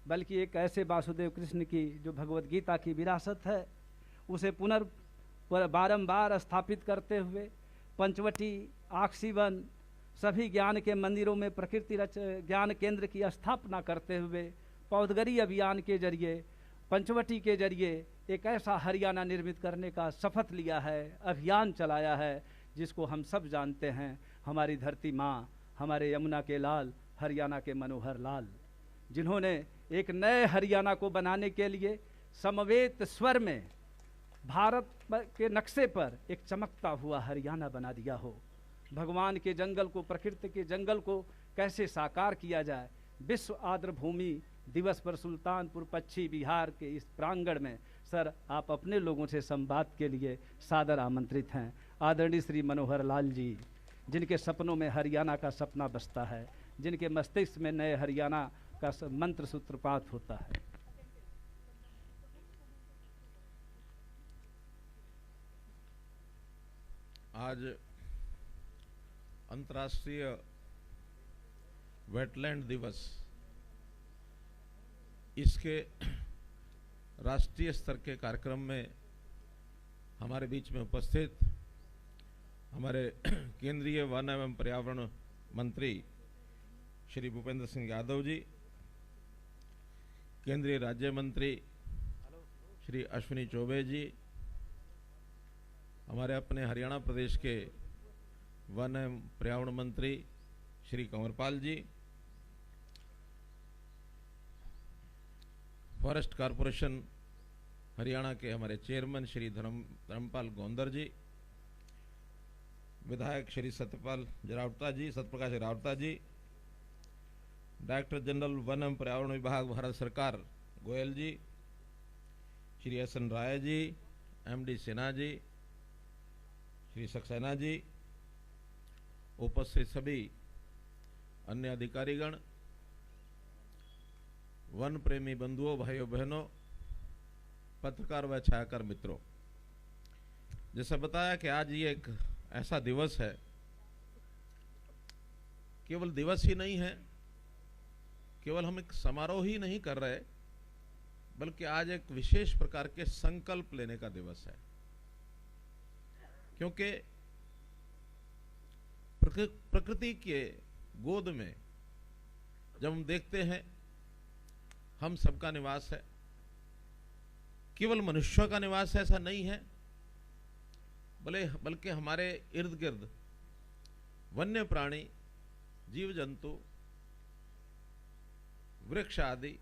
बल्कि एक ऐसे वासुदेव कृष्ण की जो भगवत गीता की विरासत है उसे बारंबार स्थापित करते हुए पंचवटी, आक्सीवन सभी ज्ञान के मंदिरों में प्रकृति रच ज्ञान केंद्र की स्थापना करते हुए पौधगरी अभियान के जरिए, पंचवटी के जरिए एक ऐसा हरियाणा निर्मित करने का शपथ लिया है, अभियान चलाया है, जिसको हम सब जानते हैं, हमारी धरती माँ, हमारे यमुना के लाल, हरियाणा के मनोहर लाल, जिन्होंने एक नए हरियाणा को बनाने के लिए समवेत स्वर में भारत के नक्शे पर एक चमकता हुआ हरियाणा बना दिया हो। भगवान के जंगल को, प्रकृति के जंगल को कैसे साकार किया जाए। विश्व आर्द्र भूमि दिवस पर सुल्तानपुर पश्चिमी बिहार के इस प्रांगण में सर आप अपने लोगों से संवाद के लिए सादर आमंत्रित हैं। आदरणीय श्री मनोहर लाल जी, जिनके सपनों में हरियाणा का सपना बसता है, जिनके मस्तिष्क में नए हरियाणा का मंत्र सूत्रपात होता है। आज अंतर्राष्ट्रीय वेटलैंड दिवस, इसके राष्ट्रीय स्तर के कार्यक्रम में हमारे बीच में उपस्थित हमारे केंद्रीय वन एवं पर्यावरण मंत्री श्री भूपेंद्र सिंह यादव जी, केंद्रीय राज्य मंत्री श्री अश्विनी चौबे जी, हमारे अपने हरियाणा प्रदेश के वन एवं पर्यावरण मंत्री श्री कंवरपाल जी, फॉरेस्ट कॉरपोरेशन हरियाणा के हमारे चेयरमैन श्री धर्मपाल गोंदर जी, विधायक श्री सत्यप्रकाश रावता जी, डायरेक्टर जनरल वन एवं पर्यावरण विभाग भारत सरकार गोयल जी, श्री एस.एन. राय जी, एम.डी. सिन्हा जी, श्री सक्सेना जी, उपस्थित सभी अन्य अधिकारीगण, वन प्रेमी बंधुओं, भाइयों बहनों, पत्रकार व छायाकार मित्रों, जैसा बताया कि आज ये एक ऐसा दिवस है, केवल दिवस ही नहीं है, केवल हम एक समारोह ही नहीं कर रहे, बल्कि आज एक विशेष प्रकार के संकल्प लेने का दिवस है। क्योंकि प्रकृति के गोद में जब हम देखते हैं हम सबका निवास है, केवल मनुष्यों का निवास ऐसा नहीं है, बल्कि हमारे इर्द गिर्द वन्य प्राणी, जीव जंतु, वृक्ष आदि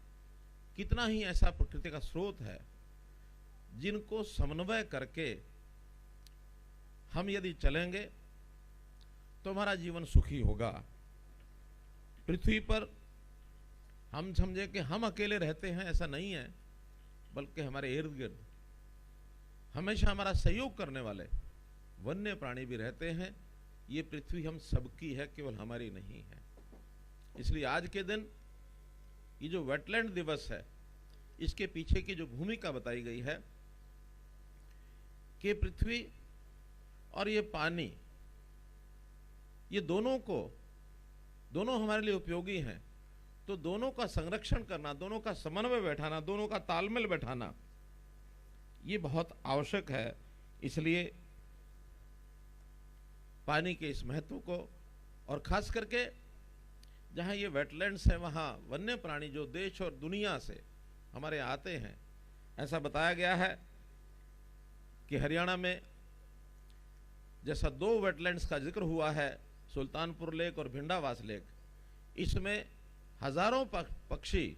कितना ही ऐसा प्रकृति का स्रोत है जिनको समन्वय करके हम यदि चलेंगे तो हमारा जीवन सुखी होगा। पृथ्वी पर हम समझे कि हम अकेले रहते हैं, ऐसा नहीं है, बल्कि हमारे इर्द गिर्द हमेशा हमारा सहयोग करने वाले वन्य प्राणी भी रहते हैं। ये पृथ्वी हम सबकी है, केवल हमारी नहीं है। इसलिए आज के दिन ये जो वेटलैंड दिवस है, इसके पीछे की जो भूमिका बताई गई है कि पृथ्वी और ये पानी, ये दोनों हमारे लिए उपयोगी हैं, तो दोनों का संरक्षण करना, दोनों का समन्वय बैठाना, दोनों का तालमेल बैठाना, ये बहुत आवश्यक है। इसलिए पानी के इस महत्व को, और खास करके जहां ये वेटलैंड्स हैं, वहां वन्य प्राणी जो देश और दुनिया से हमारे आते हैं, ऐसा बताया गया है कि हरियाणा में जैसा 2 वेटलैंड्स का जिक्र हुआ है, सुल्तानपुर लेक और भिंडावास लेक, इसमें हजारों पक्षी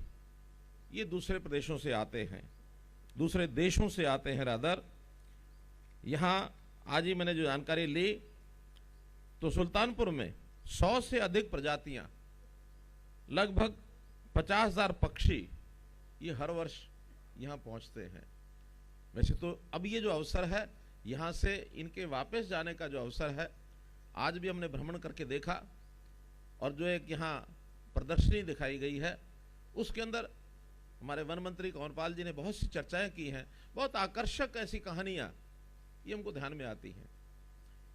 ये दूसरे प्रदेशों से आते हैं, दूसरे देशों से आते हैं रादर। यहाँ आज ही मैंने जो जानकारी ली तो सुल्तानपुर में 100 से अधिक प्रजातियां, लगभग 50,000 पक्षी ये हर वर्ष यहाँ पहुँचते हैं। वैसे तो अब ये जो अवसर है, यहाँ से इनके वापस जाने का जो अवसर है, आज भी हमने भ्रमण करके देखा, और जो एक यहाँ प्रदर्शनी दिखाई गई है उसके अंदर हमारे वन मंत्री कंवरपाल जी ने बहुत सी चर्चाएं की हैं, बहुत आकर्षक ऐसी कहानियां ये हमको ध्यान में आती हैं।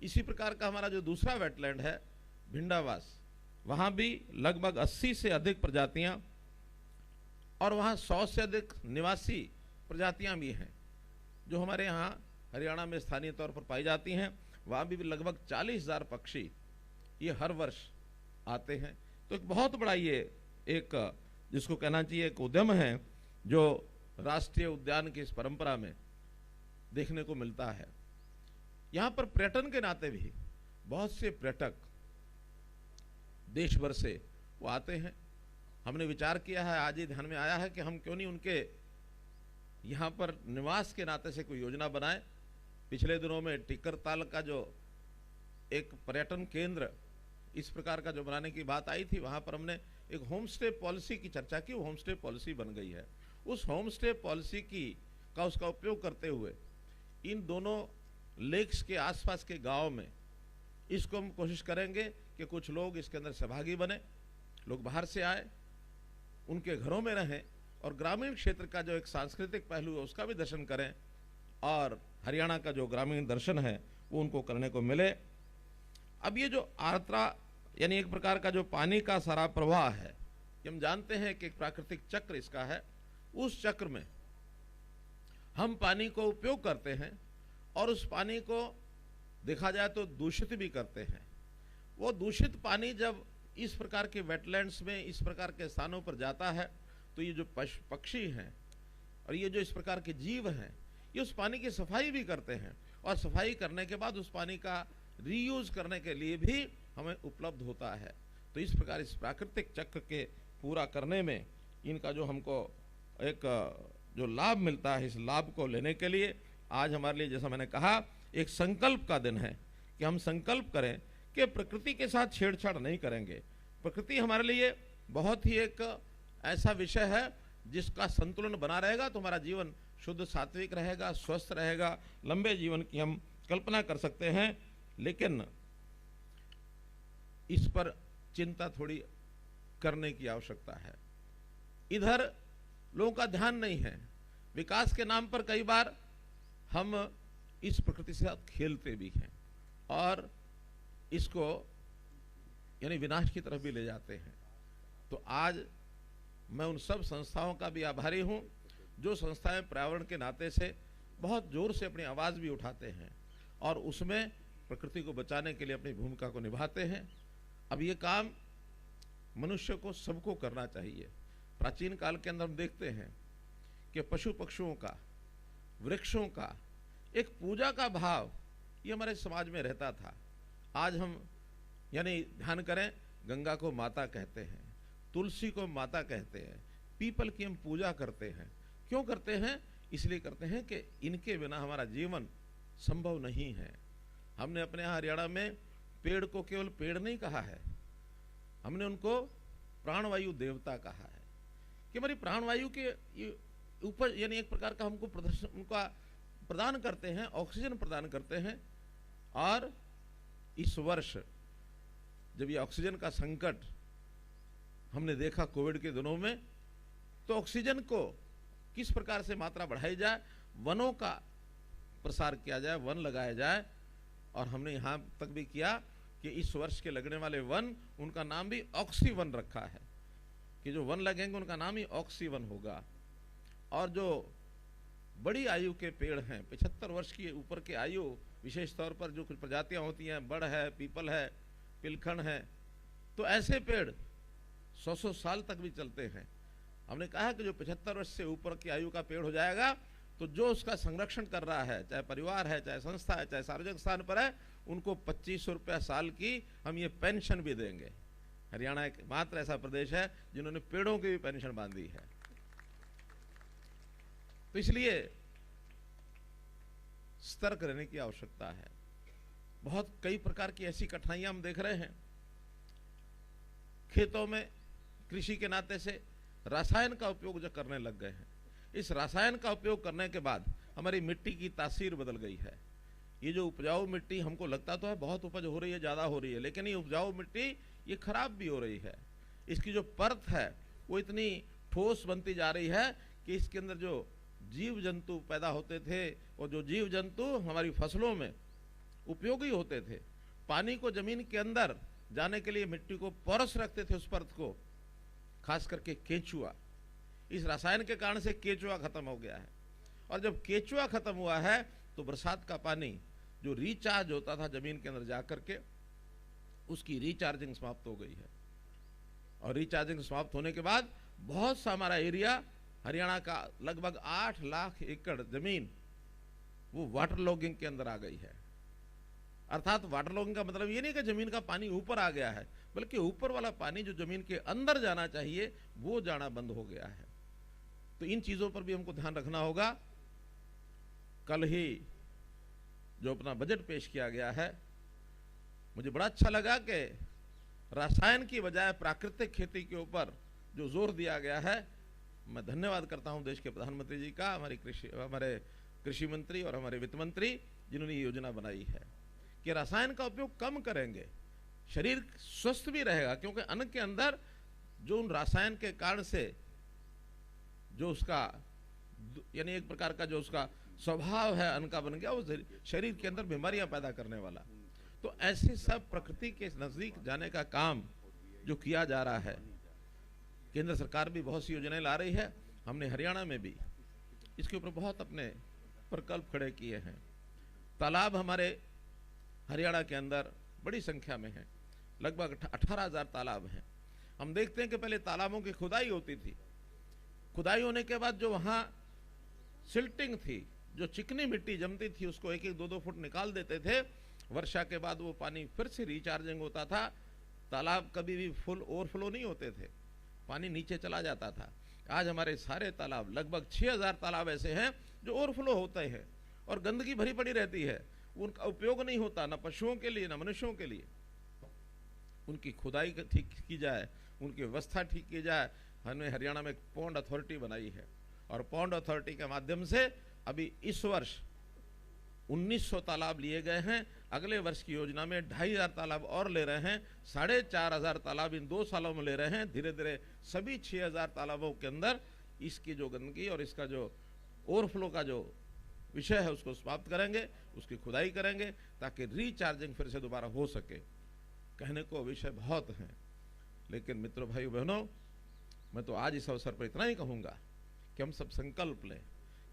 इसी प्रकार का हमारा जो दूसरा वेटलैंड है भिंडावास, वहां भी लगभग 80 से अधिक प्रजातियां और वहां 100 से अधिक निवासी प्रजातियां भी हैं जो हमारे यहाँ हरियाणा में स्थानीय तौर पर पाई जाती हैं। वहां भी लगभग 40,000 पक्षी ये हर वर्ष आते हैं। तो एक बहुत बड़ा ये एक जिसको कहना चाहिए एक उद्यम है जो राष्ट्रीय उद्यान की इस परंपरा में देखने को मिलता है। यहाँ पर पर्यटन के नाते भी बहुत से पर्यटक देश भर से वो आते हैं। हमने विचार किया है, आज ही ध्यान में आया है कि हम क्यों नहीं उनके यहाँ पर निवास के नाते से कोई योजना बनाएं। पिछले दिनों में टिक्करताल का जो एक पर्यटन केंद्र इस प्रकार का जो बनाने की बात आई थी, वहां पर हमने एक होम स्टे पॉलिसी की चर्चा की। होम स्टे पॉलिसी बन गई है। उस होम स्टे पॉलिसी का उसका उपयोग करते हुए इन दोनों लेक्स के आसपास के गांव में इसको हम कोशिश करेंगे कि कुछ लोग इसके अंदर सहभागी बने, लोग बाहर से आए, उनके घरों में रहें और ग्रामीण क्षेत्र का जो एक सांस्कृतिक पहलू है उसका भी दर्शन करें और हरियाणा का जो ग्रामीण दर्शन है वो उनको करने को मिले। अब ये जो आर्द्रा यानी एक प्रकार का जो पानी का सारा प्रवाह है, कि हम जानते हैं कि एक प्राकृतिक चक्र इसका है, उस चक्र में हम पानी को उपयोग करते हैं और उस पानी को देखा जाए तो दूषित भी करते हैं। वो दूषित पानी जब इस प्रकार के वेटलैंड्स में इस प्रकार के स्थानों पर जाता है तो ये जो पक्षी हैं और ये जो इस प्रकार के जीव हैं ये उस पानी की सफाई भी करते हैं और सफाई करने के बाद उस पानी का रीयूज करने के लिए भी हमें उपलब्ध होता है। तो इस प्रकार इस प्राकृतिक चक्र के पूरा करने में इनका जो हमको एक जो लाभ मिलता है, इस लाभ को लेने के लिए आज हमारे लिए, जैसा मैंने कहा, एक संकल्प का दिन है कि हम संकल्प करें कि प्रकृति के साथ छेड़छाड़ नहीं करेंगे। प्रकृति हमारे लिए बहुत ही एक ऐसा विषय है जिसका संतुलन बना रहेगा तो हमारा जीवन शुद्ध सात्विक रहेगा, स्वस्थ रहेगा, लंबे जीवन की हम कल्पना कर सकते हैं। लेकिन इस पर चिंता थोड़ी करने की आवश्यकता है। इधर लोगों का ध्यान नहीं है। विकास के नाम पर कई बार हम इस प्रकृति के साथ खेलते भी हैं और इसको यानी विनाश की तरफ भी ले जाते हैं। तो आज मैं उन सब संस्थाओं का भी आभारी हूं जो संस्थाएं पर्यावरण के नाते से बहुत जोर से अपनी आवाज भी उठाते हैं और उसमें प्रकृति को बचाने के लिए अपनी भूमिका को निभाते हैं। अब ये काम मनुष्य को सबको करना चाहिए। प्राचीन काल के अंदर हम देखते हैं कि पशु पक्षियों का, वृक्षों का एक पूजा का भाव ये हमारे समाज में रहता था। आज हम यानी ध्यान करें, गंगा को माता कहते हैं, तुलसी को माता कहते हैं, पीपल की हम पूजा करते हैं। क्यों करते हैं? इसलिए करते हैं कि इनके बिना हमारा जीवन संभव नहीं है। हमने अपने यहाँ हरियाणा में पेड़ को केवल पेड़ नहीं कहा है, हमने उनको प्राणवायु देवता कहा है कि हमारी प्राणवायु के ऊपर यानी एक प्रकार का हमको उनका प्रदान करते हैं, ऑक्सीजन प्रदान करते हैं। और इस वर्ष जब ये ऑक्सीजन का संकट हमने देखा कोविड के दिनों में, तो ऑक्सीजन को किस प्रकार से मात्रा बढ़ाई जाए, वनों का प्रसार किया जाए, वन लगाया जाए। और हमने यहाँ तक भी किया कि इस वर्ष के लगने वाले वन, उनका नाम भी ऑक्सी वन रखा है कि जो वन लगेंगे उनका नाम ही ऑक्सी वन होगा। और जो बड़ी आयु के पेड़ हैं, 75 वर्ष की ऊपर के आयु, विशेष तौर पर जो कुछ प्रजातियां होती हैं, बड़ है, पीपल है, पिलखन है, तो ऐसे पेड़ 100-100 साल तक भी चलते हैं। हमने कहा कि जो 75 वर्ष से ऊपर की आयु का पेड़ हो जाएगा तो जो उसका संरक्षण कर रहा है, चाहे परिवार है, चाहे संस्था है, चाहे सार्वजनिक स्थान पर है, उनको 2500 रुपया साल की हम ये पेंशन भी देंगे। हरियाणा एक मात्र ऐसा प्रदेश है जिन्होंने पेड़ों की भी पेंशन बांधी है। तो इसलिए सतर्क रहने की आवश्यकता है। बहुत कई प्रकार की ऐसी कठिनाइयां हम देख रहे हैं। खेतों में कृषि के नाते से रसायन का उपयोग जो करने लग गए हैं, इस रसायन का उपयोग करने के बाद हमारी मिट्टी की तासीर बदल गई है। ये जो उपजाऊ मिट्टी, हमको लगता तो है बहुत उपज हो रही है, ज़्यादा हो रही है, लेकिन ये उपजाऊ मिट्टी ये खराब भी हो रही है। इसकी जो परत है वो इतनी ठोस बनती जा रही है कि इसके अंदर जो जीव जंतु पैदा होते थे और जो जीव जंतु हमारी फसलों में उपयोगी होते थे, पानी को जमीन के अंदर जाने के लिए मिट्टी को पोरस रखते थे उस परत को, खास करके केचुआ। इस रसायन के कारण से केचुआ खत्म हो गया है, और जब केचुआ खत्म हुआ है तो बरसात का पानी जो रिचार्ज होता था जमीन के अंदर जाकर के, उसकी रिचार्जिंग समाप्त हो गई है। और रिचार्जिंग समाप्त होने के बाद बहुत सा हमारा एरिया, हरियाणा का लगभग 8 लाख एकड़ जमीन वो वाटर लॉगिंग के अंदर आ गई है। अर्थात वाटर लॉगिंग का मतलब ये नहीं कि जमीन का पानी ऊपर आ गया है, बल्कि ऊपर वाला पानी जो जमीन के अंदर जाना चाहिए वो जाना बंद हो गया है। तो इन चीजों पर भी हमको ध्यान रखना होगा। कल ही जो अपना बजट पेश किया गया है, मुझे बड़ा अच्छा लगा कि रसायन की बजाय प्राकृतिक खेती के ऊपर जो जोर दिया गया है। मैं धन्यवाद करता हूं देश के प्रधानमंत्री जी का, हमारे कृषि मंत्री और हमारे वित्त मंत्री, जिन्होंने ये योजना बनाई है कि रसायन का उपयोग कम करेंगे, शरीर स्वस्थ भी रहेगा, क्योंकि अन्न के अंदर जो उन रसायन के कारण से जो उसका यानी एक प्रकार का जो उसका स्वभाव है अन्न का बन गया, वो शरीर के अंदर बीमारियां पैदा करने वाला। तो ऐसे सब प्रकृति के नजदीक जाने का काम जो किया जा रहा है, केंद्र सरकार भी बहुत सी योजनाएं ला रही है, हमने हरियाणा में भी इसके ऊपर बहुत अपने प्रकल्प खड़े किए हैं। तालाब हमारे हरियाणा के अंदर बड़ी संख्या में है, लगभग 18,000 तालाब हैं। हम देखते हैं कि पहले तालाबों की खुदाई होती थी, खुदाई होने के बाद जो वहां सिल्टिंग थी, जो चिकनी मिट्टी जमती थी, उसको 1-1, 2-2 फुट निकाल देते थे। वर्षा के बाद वो पानी फिर से रिचार्जिंग होता था, तालाब कभी भी फुल ओवरफ्लो नहीं होते थे, पानी नीचे चला जाता था। आज हमारे सारे तालाब, लगभग 6,000 तालाब ऐसे हैं जो ओवरफ्लो होते हैं और गंदगी भरी पड़ी रहती है, उनका उपयोग नहीं होता, न पशुओं के लिए न मनुष्यों के लिए। उनकी खुदाई ठीक की जाए, उनकी व्यवस्था ठीक की जाए। हमने हरियाणा में एक पौंड अथॉरिटी बनाई है, और पौंड अथॉरिटी के माध्यम से अभी इस वर्ष 1900 तालाब लिए गए हैं। अगले वर्ष की योजना में 2,500 तालाब और ले रहे हैं, 4,500 तालाब इन 2 सालों में ले रहे हैं। धीरे धीरे सभी 6,000 तालाबों के अंदर इसकी जो गंदगी और इसका जो ओवरफ्लो का जो विषय है उसको समाप्त करेंगे, उसकी खुदाई करेंगे, ताकि रिचार्जिंग फिर से दोबारा हो सके। कहने को विषय बहुत हैं, लेकिन मित्रों, भाइयों, बहनों, मैं तो आज इस अवसर पर इतना ही कहूंगा कि हम सब संकल्प लें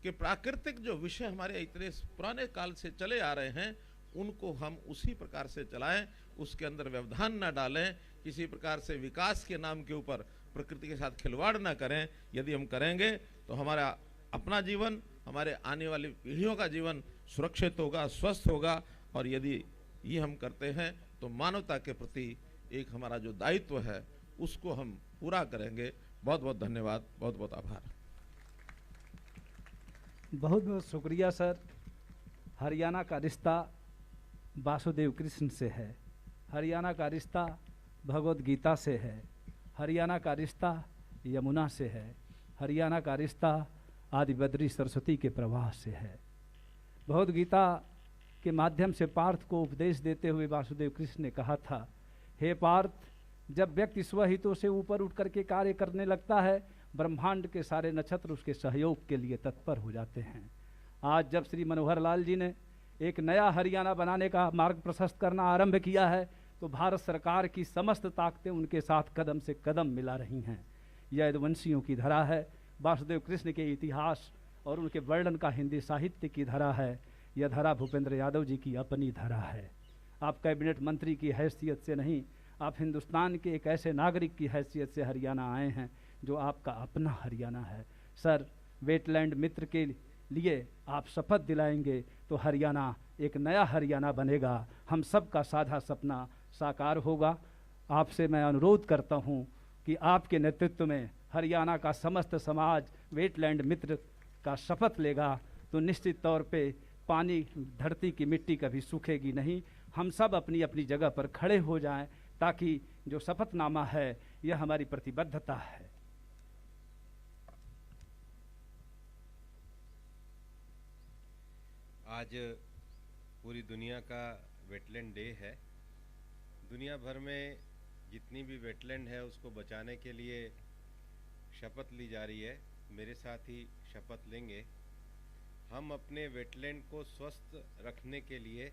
कि प्राकृतिक जो विषय हमारे इतने पुराने काल से चले आ रहे हैं, उनको हम उसी प्रकार से चलाएं, उसके अंदर व्यवधान न डालें, किसी प्रकार से विकास के नाम के ऊपर प्रकृति के साथ खिलवाड़ न करें। यदि हम करेंगे तो हमारा अपना जीवन, हमारे आने वाली पीढ़ियों का जीवन सुरक्षित होगा, स्वस्थ होगा। और यदि ये हम करते हैं तो मानवता के प्रति एक हमारा जो दायित्व है उसको हम पूरा करेंगे। बहुत बहुत धन्यवाद, बहुत बहुत आभार। बहुत बहुत शुक्रिया सर। हरियाणा का रिश्ता वासुदेव कृष्ण से है, हरियाणा का रिश्ता भगवद गीता से है, हरियाणा का रिश्ता यमुना से है, हरियाणा का रिश्ता आदि बद्री सरस्वती के प्रवाह से है। भगवद गीता के माध्यम से पार्थ को उपदेश देते हुए वासुदेव कृष्ण ने कहा था, हे पार्थ, जब व्यक्ति स्वहितों से ऊपर उठ करके कार्य करने लगता है, ब्रह्मांड के सारे नक्षत्र उसके सहयोग के लिए तत्पर हो जाते हैं। आज जब श्री मनोहर लाल जी ने एक नया हरियाणा बनाने का मार्ग प्रशस्त करना आरंभ किया है, तो भारत सरकार की समस्त ताकतें उनके साथ कदम से कदम मिला रही हैं। यह यदुवंशियों की धरा है, वासुदेव कृष्ण के इतिहास और उनके वर्णन का हिंदी साहित्य की धरा है। यह धरा भूपेंद्र यादव जी की अपनी धरा है। आप कैबिनेट मंत्री की हैसियत से नहीं, आप हिंदुस्तान के एक ऐसे नागरिक की हैसियत से हरियाणा आए हैं जो आपका अपना हरियाणा है। सर, वेटलैंड मित्र के लिए आप शपथ दिलाएंगे तो हरियाणा एक नया हरियाणा बनेगा, हम सब का साझा सपना साकार होगा। आपसे मैं अनुरोध करता हूं कि आपके नेतृत्व में हरियाणा का समस्त समाज वेटलैंड मित्र का शपथ लेगा तो निश्चित तौर पे पानी, धरती की मिट्टी कभी सूखेगी नहीं। हम सब अपनी अपनी जगह पर खड़े हो जाएं, ताकि जो शपथनामा है यह हमारी प्रतिबद्धता है। आज पूरी दुनिया का वेटलैंड डे है। दुनिया भर में जितनी भी वेटलैंड है उसको बचाने के लिए शपथ ली जा रही है। मेरे साथ ही शपथ लेंगे। हम अपने वेटलैंड को स्वस्थ रखने के लिए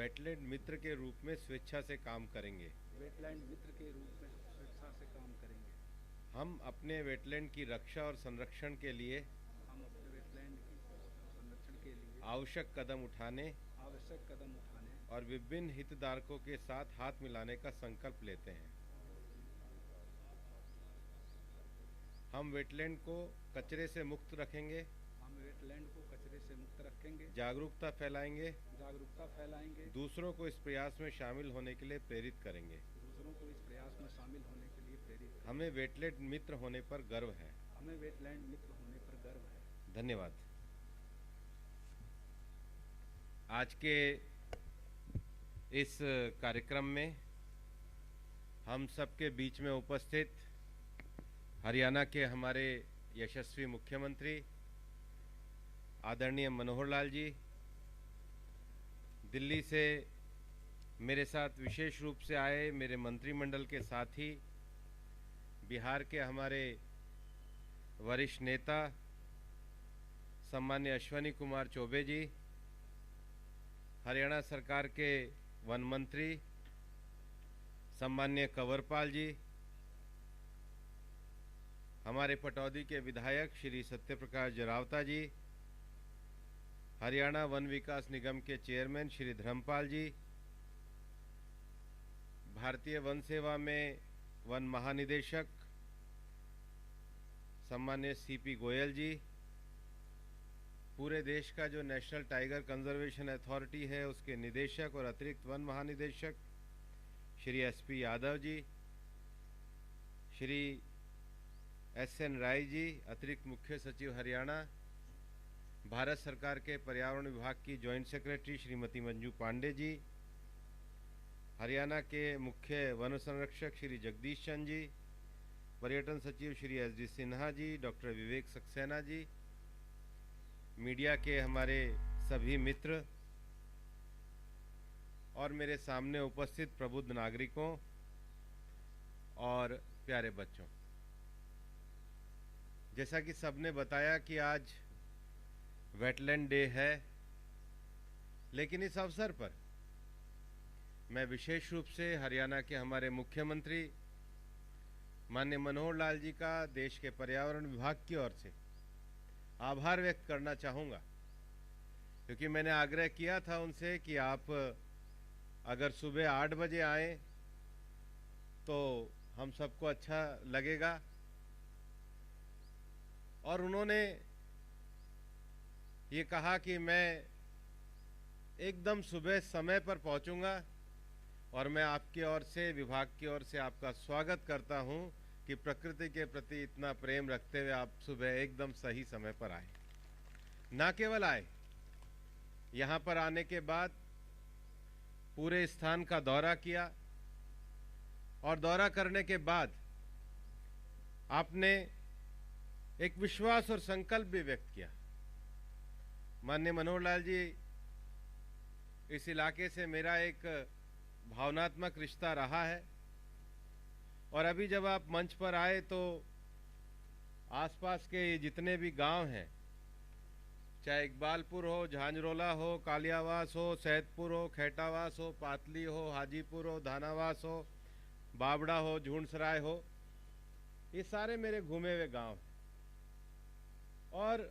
वेटलैंड मित्र के रूप में स्वेच्छा से काम करेंगे। वेटलैंड मित्र के रूप में स्वेच्छा से काम करेंगे। हम अपने वेटलैंड की रक्षा और संरक्षण के लिए हम अपने वेटलैंड की संरक्षण के लिए आवश्यक कदम उठाने और विभिन्न हितधारकों के साथ हाथ मिलाने का संकल्प लेते हैं। हम वेटलैंड को कचरे से मुक्त रखेंगे। हम वेटलैंड को कचरे से मुक्त रखेंगे। जागरूकता फैलाएंगे। दूसरों को इस प्रयास में शामिल होने के लिए प्रेरित करेंगे। हमें वेटलैंड मित्र होने पर गर्व है। धन्यवाद। आज के इस कार्यक्रम में हम सबके बीच में उपस्थित हरियाणा के हमारे यशस्वी मुख्यमंत्री आदरणीय मनोहर लाल जी, दिल्ली से मेरे साथ विशेष रूप से आए मेरे मंत्रिमंडल के साथी, बिहार के हमारे वरिष्ठ नेता सम्मान्य अश्विनी कुमार चौबे जी, हरियाणा सरकार के वन मंत्री सम्मान्य कंवरपाल जी, हमारे पटौदी के विधायक श्री सत्यप्रकाश जरावता जी, हरियाणा वन विकास निगम के चेयरमैन श्री धर्मपाल जी, भारतीय वन सेवा में वन महानिदेशक सम्मान्य सीपी गोयल जी, पूरे देश का जो नेशनल टाइगर कंजर्वेशन अथॉरिटी है उसके निदेशक और अतिरिक्त वन महानिदेशक श्री एसपी यादव जी, श्री एसएन राय जी, अतिरिक्त मुख्य सचिव हरियाणा, भारत सरकार के पर्यावरण विभाग की जॉइंट सेक्रेटरी श्रीमती मंजू पांडे जी, हरियाणा के मुख्य वन संरक्षक श्री जगदीश चंद जी, पर्यटन सचिव श्री एस.डी. सिन्हा जी, डॉक्टर विवेक सक्सेना जी, मीडिया के हमारे सभी मित्र और मेरे सामने उपस्थित प्रबुद्ध नागरिकों और प्यारे बच्चों, जैसा कि सबने बताया कि आज वेटलैंड डे है, लेकिन इस अवसर पर मैं विशेष रूप से हरियाणा के हमारे मुख्यमंत्री माननीय मनोहर लाल जी का देश के पर्यावरण विभाग की ओर से आभार व्यक्त करना चाहूँगा, क्योंकि मैंने आग्रह किया था उनसे कि आप अगर सुबह 8 बजे आए तो हम सबको अच्छा लगेगा, और उन्होंने ये कहा कि मैं एकदम सुबह समय पर पहुंचूंगा, और मैं आपकी ओर से, विभाग की ओर से आपका स्वागत करता हूं कि प्रकृति के प्रति इतना प्रेम रखते हुए आप सुबह एकदम सही समय पर आए। ना केवल आए, यहाँ पर आने के बाद पूरे स्थान का दौरा किया, और दौरा करने के बाद आपने एक विश्वास और संकल्प भी व्यक्त किया। माननीय मनोहर लाल जी, इस इलाके से मेरा एक भावनात्मक रिश्ता रहा है, और अभी जब आप मंच पर आए तो आसपास के जितने भी गांव हैं, चाहे इकबालपुर हो, झांझरोला हो, कालियावास हो, सैदपुर हो, खेटावास हो, पातली हो, हाजीपुर हो, धानावास हो, बाबड़ा हो, झुंडसराय हो, ये सारे मेरे घूमे हुए गांव हैं। और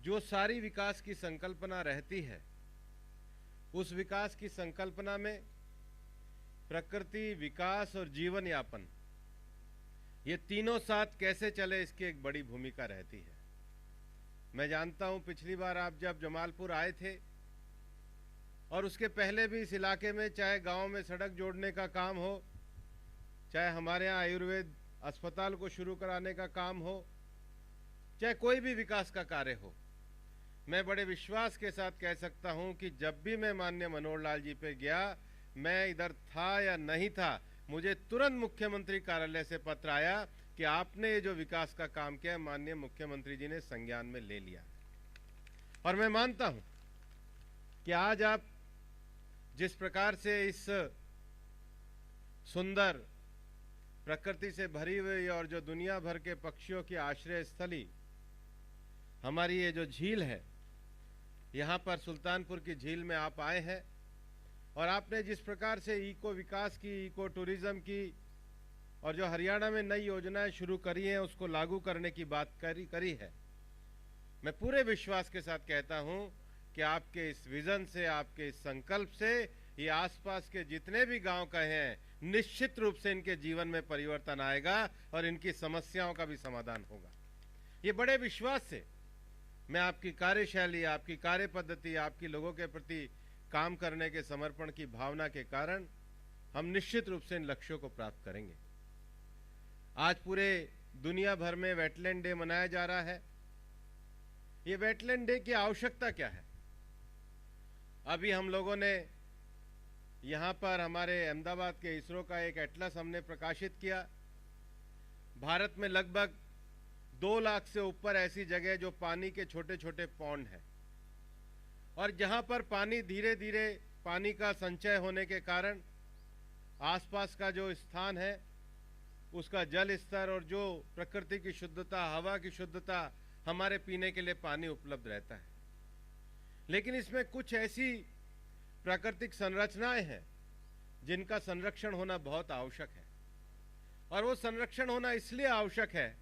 जो सारी विकास की संकल्पना रहती है, उस विकास की संकल्पना में प्रकृति, विकास और जीवन यापन, ये तीनों साथ कैसे चले, इसकी एक बड़ी भूमिका रहती है। मैं जानता हूं पिछली बार आप जब जमालपुर आए थे, और उसके पहले भी इस इलाके में चाहे गांव में सड़क जोड़ने का काम हो, चाहे हमारे यहाँ आयुर्वेद अस्पताल को शुरू कराने का काम हो, चाहे कोई भी विकास का कार्य हो, मैं बड़े विश्वास के साथ कह सकता हूं कि जब भी मैं माननीय मनोहर लाल जी पे गया, मैं इधर था या नहीं था, मुझे तुरंत मुख्यमंत्री कार्यालय से पत्र आया कि आपने ये जो विकास का काम किया है माननीय मुख्यमंत्री जी ने संज्ञान में ले लिया। और मैं मानता हूं कि आज आप जिस प्रकार से इस सुंदर प्रकृति से भरी हुई और जो दुनिया भर के पक्षियों की आश्रय स्थली हमारी ये जो झील है, यहाँ पर सुल्तानपुर की झील में आप आए हैं और आपने जिस प्रकार से इको विकास की, इको टूरिज्म की और जो हरियाणा में नई योजनाएं शुरू करी हैं उसको लागू करने की बात करी है। मैं पूरे विश्वास के साथ कहता हूं कि आपके इस विजन से, आपके इस संकल्प से ये आसपास के जितने भी गांव कहे हैं निश्चित रूप से इनके जीवन में परिवर्तन आएगा और इनकी समस्याओं का भी समाधान होगा। ये बड़े विश्वास से मैं आपकी कार्यशैली, आपकी कार्य पद्धति, आपकी लोगों के प्रति काम करने के समर्पण की भावना के कारण हम निश्चित रूप से इन लक्ष्यों को प्राप्त करेंगे। आज पूरे दुनिया भर में वेटलैंड डे मनाया जा रहा है। ये वेटलैंड डे की आवश्यकता क्या है? अभी हम लोगों ने यहाँ पर हमारे अहमदाबाद के इसरो का एक एटलस हमने प्रकाशित किया। भारत में लगभग 2 लाख से ऊपर ऐसी जगह जो पानी के छोटे छोटे पॉन्ड हैं और जहाँ पर पानी धीरे धीरे पानी का संचय होने के कारण आसपास का जो स्थान है उसका जल स्तर और जो प्रकृति की शुद्धता, हवा की शुद्धता, हमारे पीने के लिए पानी उपलब्ध रहता है। लेकिन इसमें कुछ ऐसी प्राकृतिक संरचनाएं हैं जिनका संरक्षण होना बहुत आवश्यक है और वो संरक्षण होना इसलिए आवश्यक है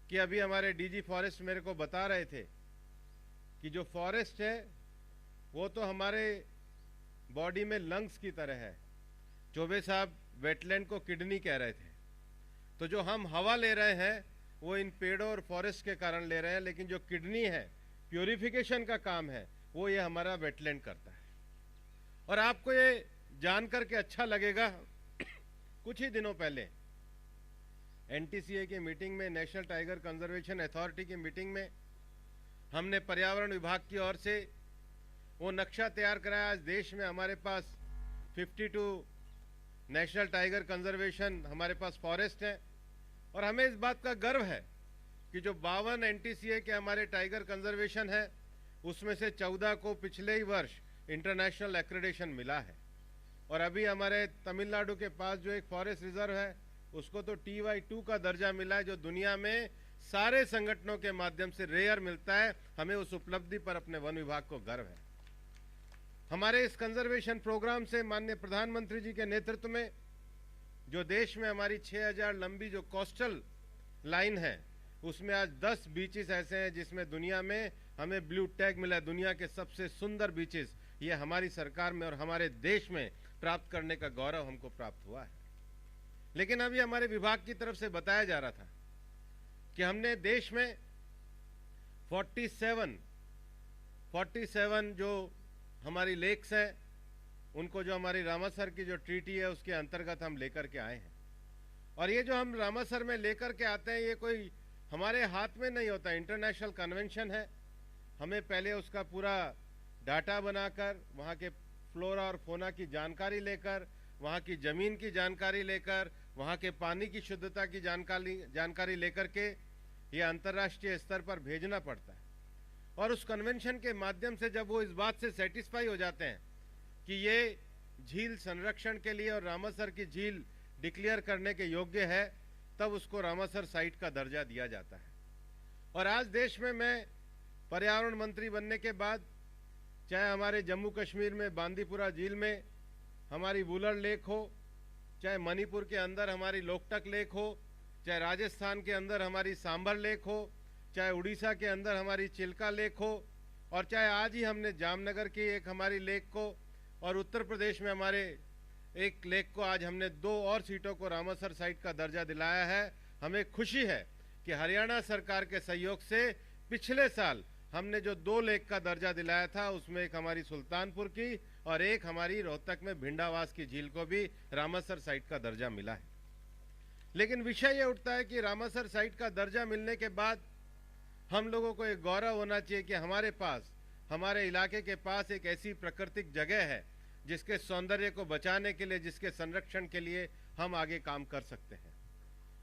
कि अभी हमारे डीजी फॉरेस्ट मेरे को बता रहे थे कि जो फॉरेस्ट है वो तो हमारे बॉडी में लंग्स की तरह है। चौबे साहब वेटलैंड को किडनी कह रहे थे। तो जो हम हवा ले रहे हैं वो इन पेड़ों और फॉरेस्ट के कारण ले रहे हैं, लेकिन जो किडनी है, प्यूरिफिकेशन का काम है, वो ये हमारा वेटलैंड करता है। और आपको ये जान करके अच्छा लगेगा, कुछ ही दिनों पहले एनटीसीए की मीटिंग में, नेशनल टाइगर कंजर्वेशन अथॉरिटी की मीटिंग में, हमने पर्यावरण विभाग की ओर से वो नक्शा तैयार कराया। आज देश में हमारे पास 52 नेशनल टाइगर कंजर्वेशन हमारे पास फॉरेस्ट है और हमें इस बात का गर्व है कि जो 52 एनटीसीए के हमारे टाइगर कंजर्वेशन है उसमें से 14 को पिछले ही वर्ष इंटरनेशनल एक्रेडिटेशन मिला है। और अभी हमारे तमिलनाडु के पास जो एक फॉरेस्ट रिजर्व है उसको तो TY2 का दर्जा मिला है, जो दुनिया में सारे संगठनों के माध्यम से रेयर मिलता है। हमें उस उपलब्धि पर अपने वन विभाग को गर्व है। हमारे इस कंजर्वेशन प्रोग्राम से माननीय प्रधानमंत्री जी के नेतृत्व में जो देश में हमारी 6000 लंबी जो कोस्टल लाइन है उसमें आज 10 बीचेस ऐसे हैं जिसमें दुनिया में हमें ब्लू टैग मिला है। दुनिया के सबसे सुंदर बीचेस ये हमारी सरकार में और हमारे देश में प्राप्त करने का गौरव हमको प्राप्त हुआ है। लेकिन अभी हमारे विभाग की तरफ से बताया जा रहा था कि हमने देश में 47 जो हमारी लेक्स हैं उनको जो हमारी रामासर की जो ट्रीटी है उसके अंतर्गत हम लेकर के आए हैं। और ये जो हम रामासर में लेकर के आते हैं ये कोई हमारे हाथ में नहीं होता, इंटरनेशनल कन्वेंशन है। हमें पहले उसका पूरा डाटा बनाकर वहाँ के फ्लोरा और फोना की जानकारी लेकर, वहाँ की ज़मीन की जानकारी लेकर, वहाँ के पानी की शुद्धता की जानकारी लेकर के ये अंतर्राष्ट्रीय स्तर पर भेजना पड़ता है। और उस कन्वेंशन के माध्यम से जब वो इस बात से सेटिस्फाई हो जाते हैं कि ये झील संरक्षण के लिए और रामासर की झील डिक्लेयर करने के योग्य है, तब उसको रामासर साइट का दर्जा दिया जाता है। और आज देश में मैं पर्यावरण मंत्री बनने के बाद, चाहे हमारे जम्मू कश्मीर में बांदीपुरा झील में हमारी वुलर लेक हो, चाहे मणिपुर के अंदर हमारी लोकटक लेक हो, चाहे राजस्थान के अंदर हमारी सांभर लेक हो, चाहे उड़ीसा के अंदर हमारी चिल्का लेक हो, और चाहे आज ही हमने जामनगर की एक हमारी लेक को और उत्तर प्रदेश में हमारे एक लेक को आज हमने 2 और सीटों को रामासर साइट का दर्जा दिलाया है। हमें खुशी है कि हरियाणा सरकार के सहयोग से पिछले साल हमने जो 2 लेक का दर्जा दिलाया था उसमें एक हमारी सुल्तानपुर की और एक हमारी रोहतक में भिंडावास की झील को भी रामासर साइट का दर्जा मिला है। लेकिन विषय ये उठता है कि रामासर साइट का दर्जा मिलने के बाद हम लोगों को एक गौरव होना चाहिए कि हमारे पास, हमारे इलाके के पास एक ऐसी प्राकृतिक जगह है जिसके सौंदर्य को बचाने के लिए, जिसके संरक्षण के लिए हम आगे काम कर सकते हैं।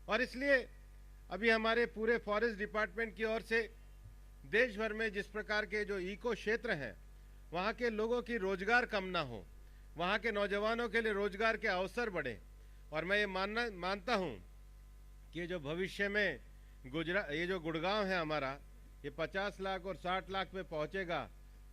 और इसलिए अभी हमारे पूरे फॉरेस्ट डिपार्टमेंट की ओर से देश भर में जिस प्रकार के जो इको क्षेत्र हैं, वहाँ के लोगों की रोजगार कम ना हो, वहाँ के नौजवानों के लिए रोजगार के अवसर बढ़े। और मैं ये मानता हूँ कि ये जो भविष्य में ये जो गुड़गांव है हमारा, ये 50 लाख और 60 लाख पे पहुँचेगा,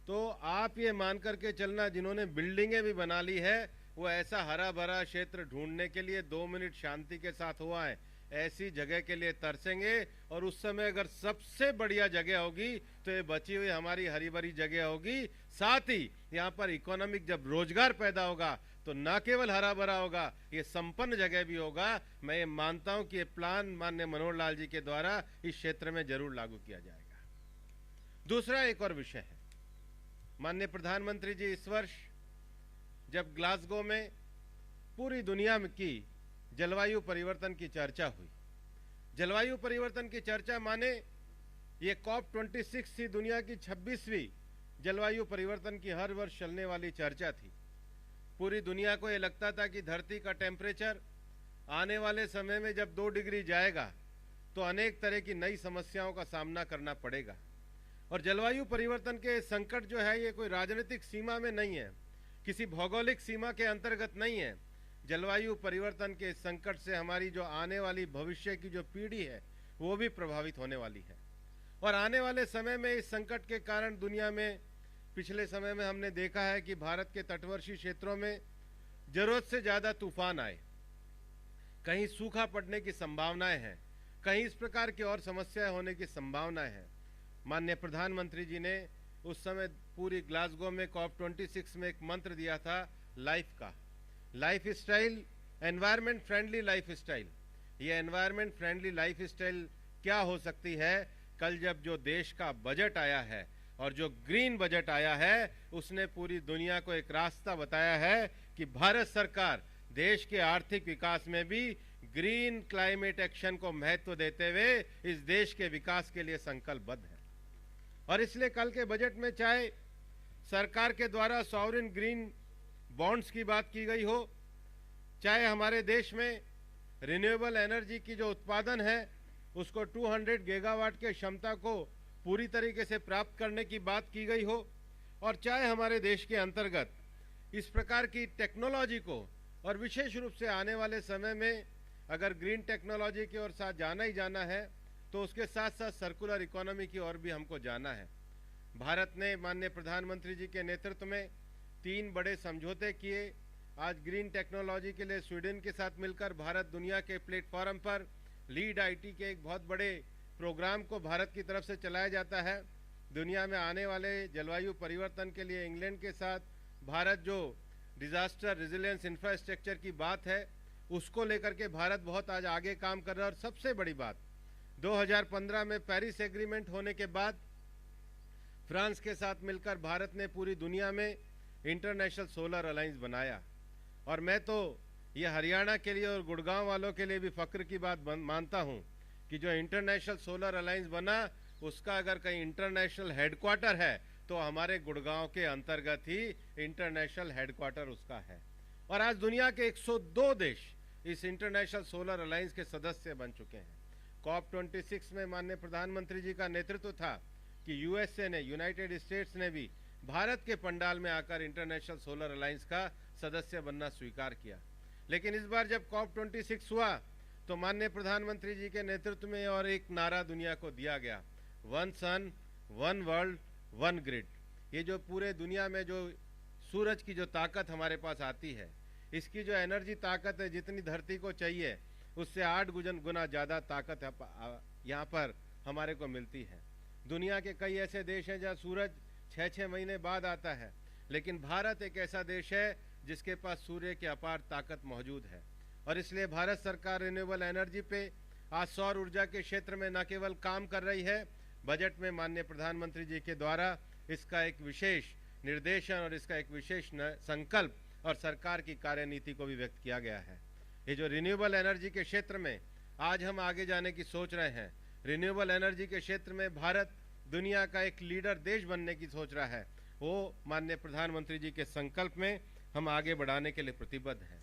तो आप ये मान करके चलना, जिन्होंने बिल्डिंगें भी बना ली है वो ऐसा हरा भरा क्षेत्र ढूंढने के लिए 2 मिनट शांति के साथ हुआ है, ऐसी जगह के लिए तरसेंगे। और उस समय अगर सबसे बढ़िया जगह होगी तो ये बची हुई हमारी हरी भरी जगह होगी। साथ ही यहाँ पर इकोनॉमिक जब रोजगार पैदा होगा तो न केवल हरा भरा होगा, ये संपन्न जगह भी होगा। मैं ये मानता हूँ कि ये प्लान माननीय मनोहर लाल जी के द्वारा इस क्षेत्र में जरूर लागू किया जाएगा। दूसरा एक और विषय है, माननीय प्रधानमंत्री जी इस वर्ष जब ग्लासगो में पूरी दुनिया में की जलवायु परिवर्तन की चर्चा हुई, जलवायु परिवर्तन की चर्चा माने ये COP26 थी, दुनिया की 26वीं जलवायु परिवर्तन की हर वर्ष चलने वाली चर्चा थी। पूरी दुनिया को ये लगता था कि धरती का टेम्परेचर आने वाले समय में जब 2 डिग्री जाएगा तो अनेक तरह की नई समस्याओं का सामना करना पड़ेगा। और जलवायु परिवर्तन के संकट जो है ये कोई राजनीतिक सीमा में नहीं है, किसी भौगोलिक सीमा के अंतर्गत नहीं है। जलवायु परिवर्तन के संकट से हमारी जो आने वाली भविष्य की जो पीढ़ी है वो भी प्रभावित होने वाली है। और आने वाले समय में इस संकट के कारण दुनिया में पिछले समय में हमने देखा है कि भारत के तटवर्ती क्षेत्रों में जरूरत से ज्यादा तूफान आए, कहीं सूखा पड़ने की संभावनाएं हैं, कहीं इस प्रकार की और समस्याएं होने की संभावनाएं हैं। माननीय प्रधानमंत्री जी ने उस समय पूरी ग्लासगो में COP26 में एक मंत्र दिया था लाइफ का, life style, environment friendly life style. ये एनवायरमेंट फ्रेंडली लाइफ स्टाइल क्या हो सकती है? कल जब जो देश का बजट आया है और जो ग्रीन बजट आया है, उसने पूरी दुनिया को एक रास्ता बताया है कि भारत सरकार देश के आर्थिक विकास में भी ग्रीन क्लाइमेट एक्शन को महत्व देते हुए इस देश के विकास के लिए संकल्पबद्ध है। और इसलिए कल के बजट में चाहे सरकार के द्वारा सॉवरेन ग्रीन बॉन्ड्स की बात की गई हो, चाहे हमारे देश में रिन्यूएबल एनर्जी की जो उत्पादन है उसको 200 गीगावाट के क्षमता को पूरी तरीके से प्राप्त करने की बात की गई हो, और चाहे हमारे देश के अंतर्गत इस प्रकार की टेक्नोलॉजी को, और विशेष रूप से आने वाले समय में अगर ग्रीन टेक्नोलॉजी की ओर साथ जाना ही जाना है तो उसके साथ साथ सर्कुलर इकोनॉमी की ओर भी हमको जाना है। भारत ने माननीय प्रधानमंत्री जी के नेतृत्व में 3 बड़े समझौते किए। आज ग्रीन टेक्नोलॉजी के लिए स्वीडन के साथ मिलकर भारत दुनिया के प्लेटफॉर्म पर लीड आईटी के एक बहुत बड़े प्रोग्राम को भारत की तरफ से चलाया जाता है। दुनिया में आने वाले जलवायु परिवर्तन के लिए इंग्लैंड के साथ भारत जो डिजास्टर रेजिलियंस इंफ्रास्ट्रक्चर की बात है उसको लेकर के भारत बहुत आज आगे काम कर रहा है। और सबसे बड़ी बात, 2015 में पेरिस एग्रीमेंट होने के बाद फ्रांस के साथ मिलकर भारत ने पूरी दुनिया में इंटरनेशनल सोलर अलायंस बनाया। और मैं तो ये हरियाणा के लिए और गुड़गांव वालों के लिए भी फक्र की बात मानता हूँ कि जो इंटरनेशनल सोलर अलायंस बना उसका अगर कहीं इंटरनेशनल हेडक्वार्टर है तो हमारे गुड़गांव के अंतर्गत ही इंटरनेशनल हेडक्वार्टर उसका है। और आज दुनिया के 102 देश इस इंटरनेशनल सोलर अलायंस के सदस्य बन चुके हैं। COP26 में माननीय प्रधानमंत्री जी का नेतृत्व था कि यूएसए ने, यूनाइटेड स्टेट्स ने भी भारत के पंडाल में आकर इंटरनेशनल सोलर अलायंस का सदस्य बनना स्वीकार किया। लेकिन इस बार जब COP26 हुआ तो माननीय प्रधानमंत्री जी के नेतृत्व में और एक नारा दुनिया को दिया गया, 1 सन 1 वर्ल्ड 1 ग्रिड। ये जो पूरे दुनिया में जो सूरज की जो ताकत हमारे पास आती है, इसकी जो एनर्जी ताकत है जितनी धरती को चाहिए उससे 8 गुना ज़्यादा ताकत यहाँ पर हमारे को मिलती है। दुनिया के कई ऐसे देश हैं जहाँ सूरज 6-6 महीने बाद आता है, लेकिन भारत एक ऐसा देश है जिसके पास सूर्य की अपार ताकत मौजूद है। और इसलिए भारत सरकार रिन्यूएबल एनर्जी पे आज सौर ऊर्जा के क्षेत्र में न केवल काम कर रही है, बजट में माननीय प्रधानमंत्री जी के द्वारा इसका एक विशेष निर्देशन और इसका एक विशेष संकल्प और सरकार की कार्यनीति को भी व्यक्त किया गया है। ये जो रिन्यूएबल एनर्जी के क्षेत्र में आज हम आगे जाने की सोच रहे हैं, रिन्यूएबल एनर्जी के क्षेत्र में भारत दुनिया का एक लीडर देश बनने की सोच रहा है, वो माननीय प्रधानमंत्री जी के संकल्प में हम आगे बढ़ाने के लिए प्रतिबद्ध हैं।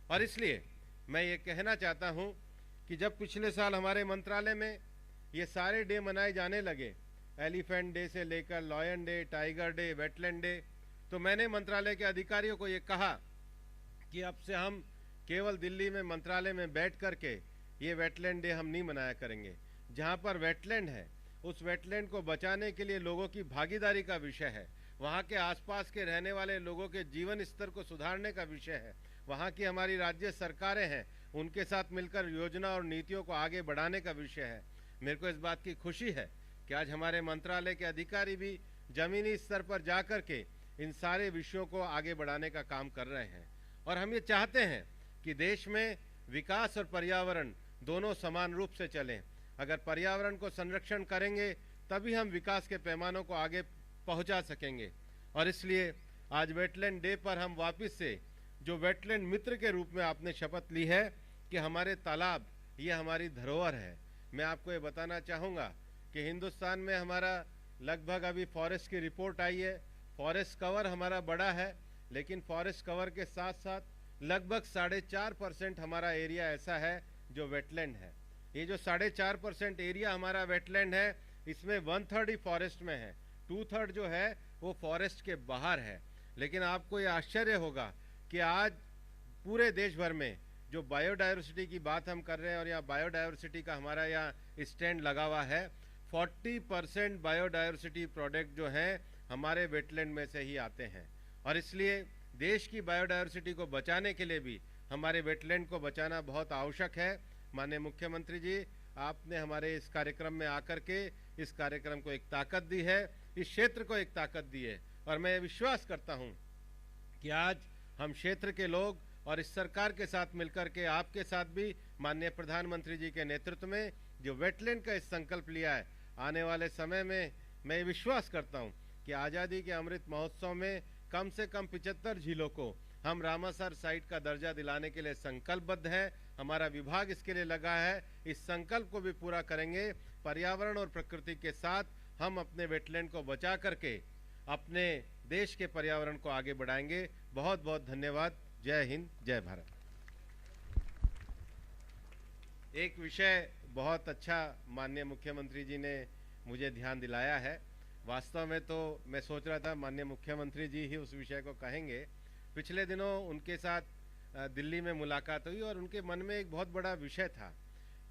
और इसलिए मैं ये कहना चाहता हूँ कि जब पिछले साल हमारे मंत्रालय में ये सारे डे मनाए जाने लगे, एलिफेंट डे से लेकर lion day, tiger day, wetland day, तो मैंने मंत्रालय के अधिकारियों को ये कहा कि अब से हम केवल दिल्ली में मंत्रालय में बैठ करके ये वेटलैंड डे हम नहीं मनाया करेंगे। जहाँ पर वेटलैंड है उस वेटलैंड को बचाने के लिए लोगों की भागीदारी का विषय है, वहाँ के आसपास के रहने वाले लोगों के जीवन स्तर को सुधारने का विषय है, वहाँ की हमारी राज्य सरकारें हैं उनके साथ मिलकर योजना और नीतियों को आगे बढ़ाने का विषय है। मेरे को इस बात की खुशी है कि आज हमारे मंत्रालय के अधिकारी भी जमीनी स्तर पर जाकर के इन सारे विषयों को आगे बढ़ाने का काम कर रहे हैं। और हम ये चाहते हैं कि देश में विकास और पर्यावरण दोनों समान रूप से चलें। अगर पर्यावरण को संरक्षण करेंगे तभी हम विकास के पैमानों को आगे पहुंचा सकेंगे। और इसलिए आज वेटलैंड डे पर हम वापस से जो वेटलैंड मित्र के रूप में आपने शपथ ली है कि हमारे तालाब ये हमारी धरोहर है। मैं आपको ये बताना चाहूँगा कि हिंदुस्तान में हमारा लगभग अभी फॉरेस्ट की रिपोर्ट आई है, फॉरेस्ट कवर हमारा बड़ा है, लेकिन फॉरेस्ट कवर के साथ साथ लगभग 4.5% हमारा एरिया ऐसा है जो वेटलैंड है। ये जो 4.5% एरिया हमारा वेटलैंड है, इसमें 1/3 ही फॉरेस्ट में है, 2/3 जो है वो फॉरेस्ट के बाहर है। लेकिन आपको ये आश्चर्य होगा कि आज पूरे देश भर में जो बायोडायवर्सिटी की बात हम कर रहे हैं, और यहाँ बायोडायवर्सिटी का हमारा यहाँ स्टैंड लगा हुआ है, 40% बायोडायवर्सिटी प्रोडक्ट जो हैं हमारे वेटलैंड में से ही आते हैं। और इसलिए देश की बायोडायवर्सिटी को बचाने के लिए भी हमारे वेटलैंड को बचाना बहुत आवश्यक है। माननीय मुख्यमंत्री जी, आपने हमारे इस कार्यक्रम में आकर के इस कार्यक्रम को एक ताकत दी है, इस क्षेत्र को एक ताकत दी है। और मैं विश्वास करता हूँ कि आज हम क्षेत्र के लोग और इस सरकार के साथ मिलकर के आपके साथ भी माननीय प्रधानमंत्री जी के नेतृत्व में जो वेटलैंड का इस संकल्प लिया है, आने वाले समय में मैं विश्वास करता हूं कि आज़ादी के अमृत महोत्सव में कम से कम 75 झीलों को हम रामासर साइट का दर्जा दिलाने के लिए संकल्पबद्ध हैं। हमारा विभाग इसके लिए लगा है, इस संकल्प को भी पूरा करेंगे। पर्यावरण और प्रकृति के साथ हम अपने वेटलैंड को बचा करके अपने देश के पर्यावरण को आगे बढ़ाएंगे। बहुत बहुत धन्यवाद। जय हिंद, जय भारत। एक विषय बहुत अच्छा माननीय मुख्यमंत्री जी ने मुझे ध्यान दिलाया है। वास्तव में तो मैं सोच रहा था माननीय मुख्यमंत्री जी ही उस विषय को कहेंगे। पिछले दिनों उनके साथ दिल्ली में मुलाकात हुई और उनके मन में एक बहुत बड़ा विषय था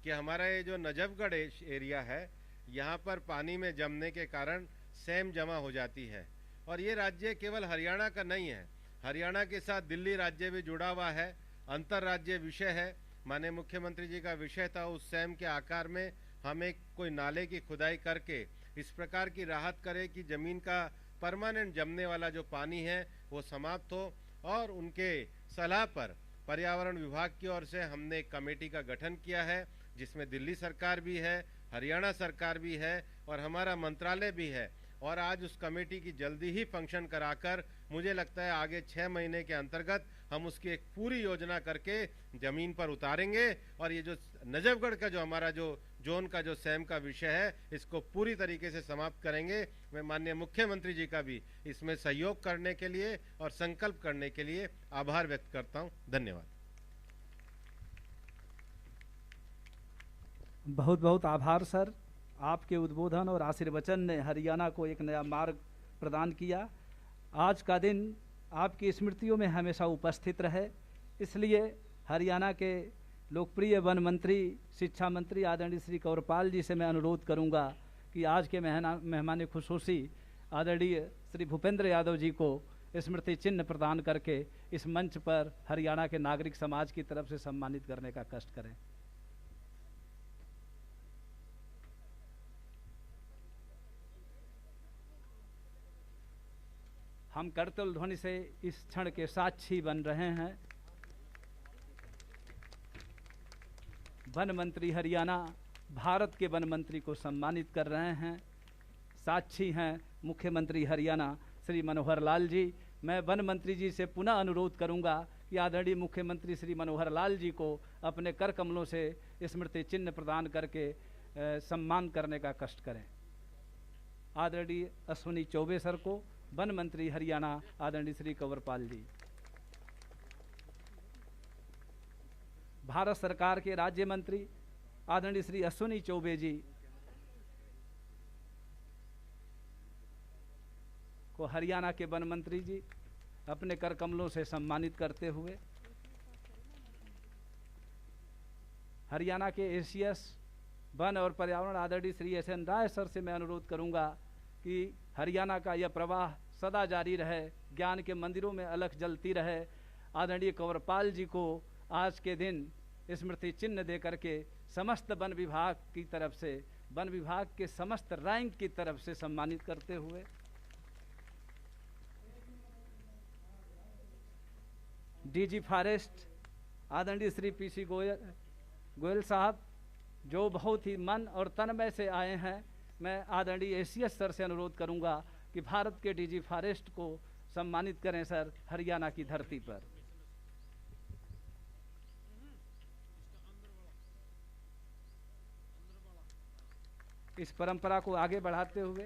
कि हमारा ये जो नजफगढ़ एरिया है, यहाँ पर पानी में जमने के कारण सैम जमा हो जाती है। और ये राज्य केवल हरियाणा का नहीं है, हरियाणा के साथ दिल्ली राज्य भी जुड़ा हुआ है, अंतर्राज्यीय विषय है। माननीय मुख्यमंत्री जी का विषय था उस सैम के आकार में हम एक कोई नाले की खुदाई करके इस प्रकार की राहत करें कि जमीन का परमानेंट जमने वाला जो पानी है वो समाप्त हो। और उनके सलाह पर पर्यावरण विभाग की ओर से हमने एक कमेटी का गठन किया है, जिसमें दिल्ली सरकार भी है, हरियाणा सरकार भी है और हमारा मंत्रालय भी है। और आज उस कमेटी की जल्दी ही फंक्शन कराकर मुझे लगता है आगे 6 महीने के अंतर्गत हम उसकी एक पूरी योजना करके जमीन पर उतारेंगे। और ये जो नजफगढ़ का जो हमारा जो जोन का जो सैम का विषय है, इसको पूरी तरीके से समाप्त करेंगे। मैं माननीय मुख्यमंत्री जी का भी इसमें सहयोग करने के लिए और संकल्प करने के लिए आभार व्यक्त करता हूँ। धन्यवाद। बहुत बहुत आभार सर। आपके उद्बोधन और आशीर्वचन ने हरियाणा को एक नया मार्ग प्रदान किया। आज का दिन आपकी स्मृतियों में हमेशा उपस्थित रहे। इसलिए हरियाणा के लोकप्रिय वन मंत्री, शिक्षा मंत्री आदरणीय श्री कंवरपाल जी से मैं अनुरोध करूंगा कि आज के मेहमान खुसूसी आदरणीय श्री भूपेंद्र यादव जी को स्मृति चिन्ह प्रदान करके इस मंच पर हरियाणा के नागरिक समाज की तरफ से सम्मानित करने का कष्ट करें। हम करतल ध्वनि से इस क्षण के साक्षी बन रहे हैं। वन मंत्री हरियाणा भारत के वन मंत्री को सम्मानित कर रहे हैं। साक्षी हैं मुख्यमंत्री हरियाणा श्री मनोहर लाल जी। मैं वन मंत्री जी से पुनः अनुरोध करूंगा कि आदरणीय मुख्यमंत्री श्री मनोहर लाल जी को अपने कर कमलों से स्मृति चिन्ह प्रदान करके सम्मान करने का कष्ट करें। आदरणीय अश्विनी चौबे सर को वन मंत्री हरियाणा आदरणीय श्री कंवरपाल जी। भारत सरकार के राज्य मंत्री आदरणीय श्री अश्विनी चौबे जी को हरियाणा के वन मंत्री जी अपने कर कमलों से सम्मानित करते हुए हरियाणा के एसीएस वन और पर्यावरण आदरणीय श्री SN राय सर से मैं अनुरोध करूंगा कि हरियाणा का यह प्रवाह सदा जारी रहे, ज्ञान के मंदिरों में अलख जलती रहे। आदरणीय कंवरपाल जी को आज के दिन स्मृति चिन्ह दे करके समस्त वन विभाग की तरफ से, वन विभाग के समस्त रैंक की तरफ से सम्मानित करते हुए DG फॉरेस्ट आदरणीय श्री PC गोयल साहब जो बहुत ही मन और तन में से आए हैं, मैं आदरणीय ACS सर से अनुरोध करूंगा कि भारत के DG फॉरेस्ट को सम्मानित करें सर हरियाणा की धरती पर। इस परंपरा को आगे बढ़ाते हुए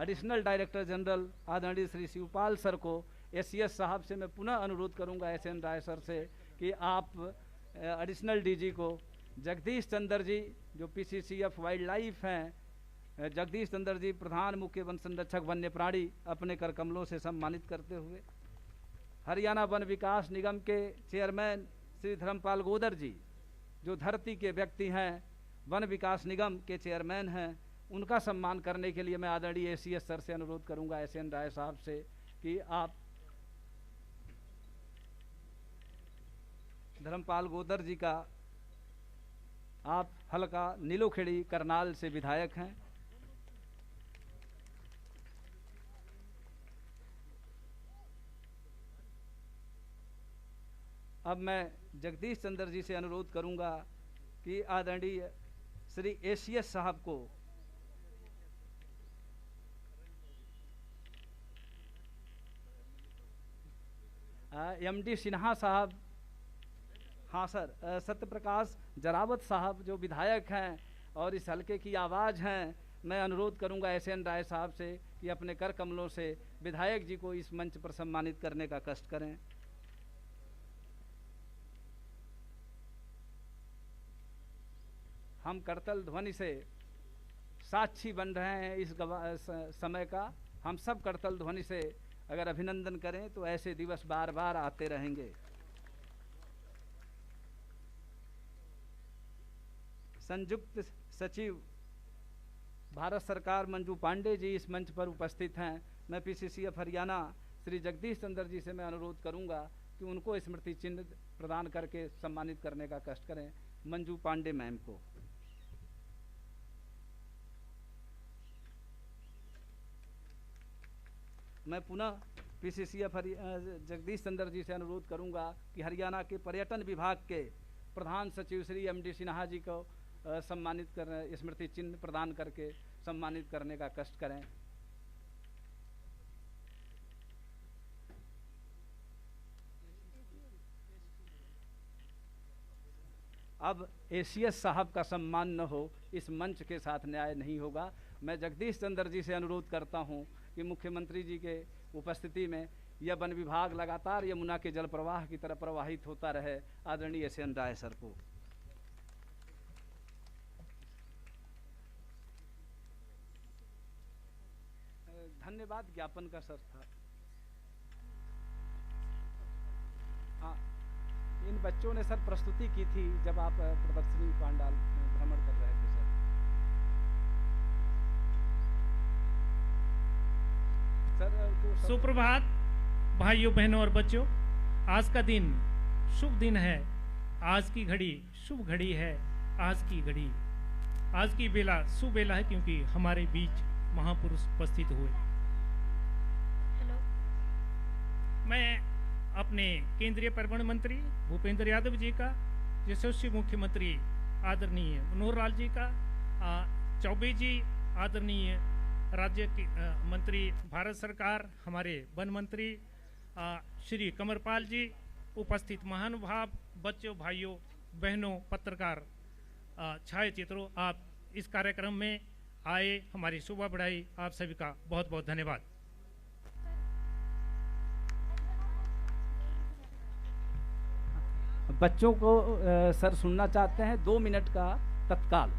एडिशनल डायरेक्टर जनरल आदरणीय श्री शिवपाल सर को ACS साहब से मैं पुनः अनुरोध करूंगा SN राय सर से कि आप एडिशनल DG को जगदीश चंद्र जी जो PCCF वाइल्ड लाइफ हैं, जगदीश चंद्र जी प्रधान मुख्य वन संरक्षक वन्य प्राणी अपने कर कमलों से सम्मानित करते हुए हरियाणा वन विकास निगम के चेयरमैन श्री धर्मपाल गोदर जी जो धरती के व्यक्ति हैं, वन विकास निगम के चेयरमैन हैं, उनका सम्मान करने के लिए मैं आदरणीय ACS सर से अनुरोध करूंगा SN राय साहब से कि आप धर्मपाल गोदर जी का, आप हल्का नीलोखेड़ी करनाल से विधायक हैं, अब मैं जगदीश चंद्र जी से अनुरोध करूंगा कि आदरणीय श्री ACS साहब को MD सिन्हा साहब, हाँ सर, सत्यप्रकाश जरावत साहब जो विधायक हैं और इस हलके की आवाज़ हैं, मैं अनुरोध करूंगा SN राय साहब से कि अपने कर कमलों से विधायक जी को इस मंच पर सम्मानित करने का कष्ट करें। हम करतल ध्वनि से साक्षी बन रहे हैं इस समय का। हम सब करतल ध्वनि से अगर अभिनंदन करें तो ऐसे दिवस बार बार आते रहेंगे। संयुक्त सचिव भारत सरकार मंजू पांडे जी इस मंच पर उपस्थित हैं। मैं PCCF हरियाणा श्री जगदीश चंद्र जी से मैं अनुरोध करूंगा कि उनको स्मृति चिन्ह प्रदान करके सम्मानित करने का कष्ट करें, मंजू पांडे मैम को। मैं पुनः PCCF जगदीश चंद्र जी से अनुरोध करूंगा कि हरियाणा के पर्यटन विभाग के प्रधान सचिव श्री MD सिन्हा जी को सम्मानित कर, स्मृति चिन्ह प्रदान करके सम्मानित करने का कष्ट करें। अब ACS साहब का सम्मान न हो, इस मंच के साथ न्याय नहीं होगा। मैं जगदीश चंद्र जी से अनुरोध करता हूं कि मुख्यमंत्री जी के उपस्थिति में यह वन विभाग लगातार यमुना के जल प्रवाह की तरह प्रवाहित होता रहे। आदरणीय SN राय सर को धन्यवाद ज्ञापन का सर था। हाँ, इन बच्चों ने सर प्रस्तुति की थी जब आप प्रदर्शनी पांडाल भ्रमण कर रहे थे सर। सुप्रभात भाइयों बहनों और बच्चों, आज का दिन शुभ दिन है। आज की घड़ी शुभ घड़ी है। आज की घड़ी, आज की बेला शुभ बेला है क्योंकि हमारे बीच महापुरुष उपस्थित हुए। मैं अपने केंद्रीय पर्यावरण मंत्री भूपेंद्र यादव जी का, यशस्वी मुख्यमंत्री आदरणीय मनोहर लाल जी का, चौबे जी आदरणीय राज्य के मंत्री भारत सरकार, हमारे वन मंत्री श्री कंवरपाल जी, उपस्थित महानुभाव, बच्चों, भाइयों, बहनों, पत्रकार, छायाचित्रों, आप इस कार्यक्रम में आए, हमारी शोभा बढ़ाई, आप सभी का बहुत बहुत धन्यवाद। बच्चों को सर सुनना चाहते हैं 2 मिनट का तत्काल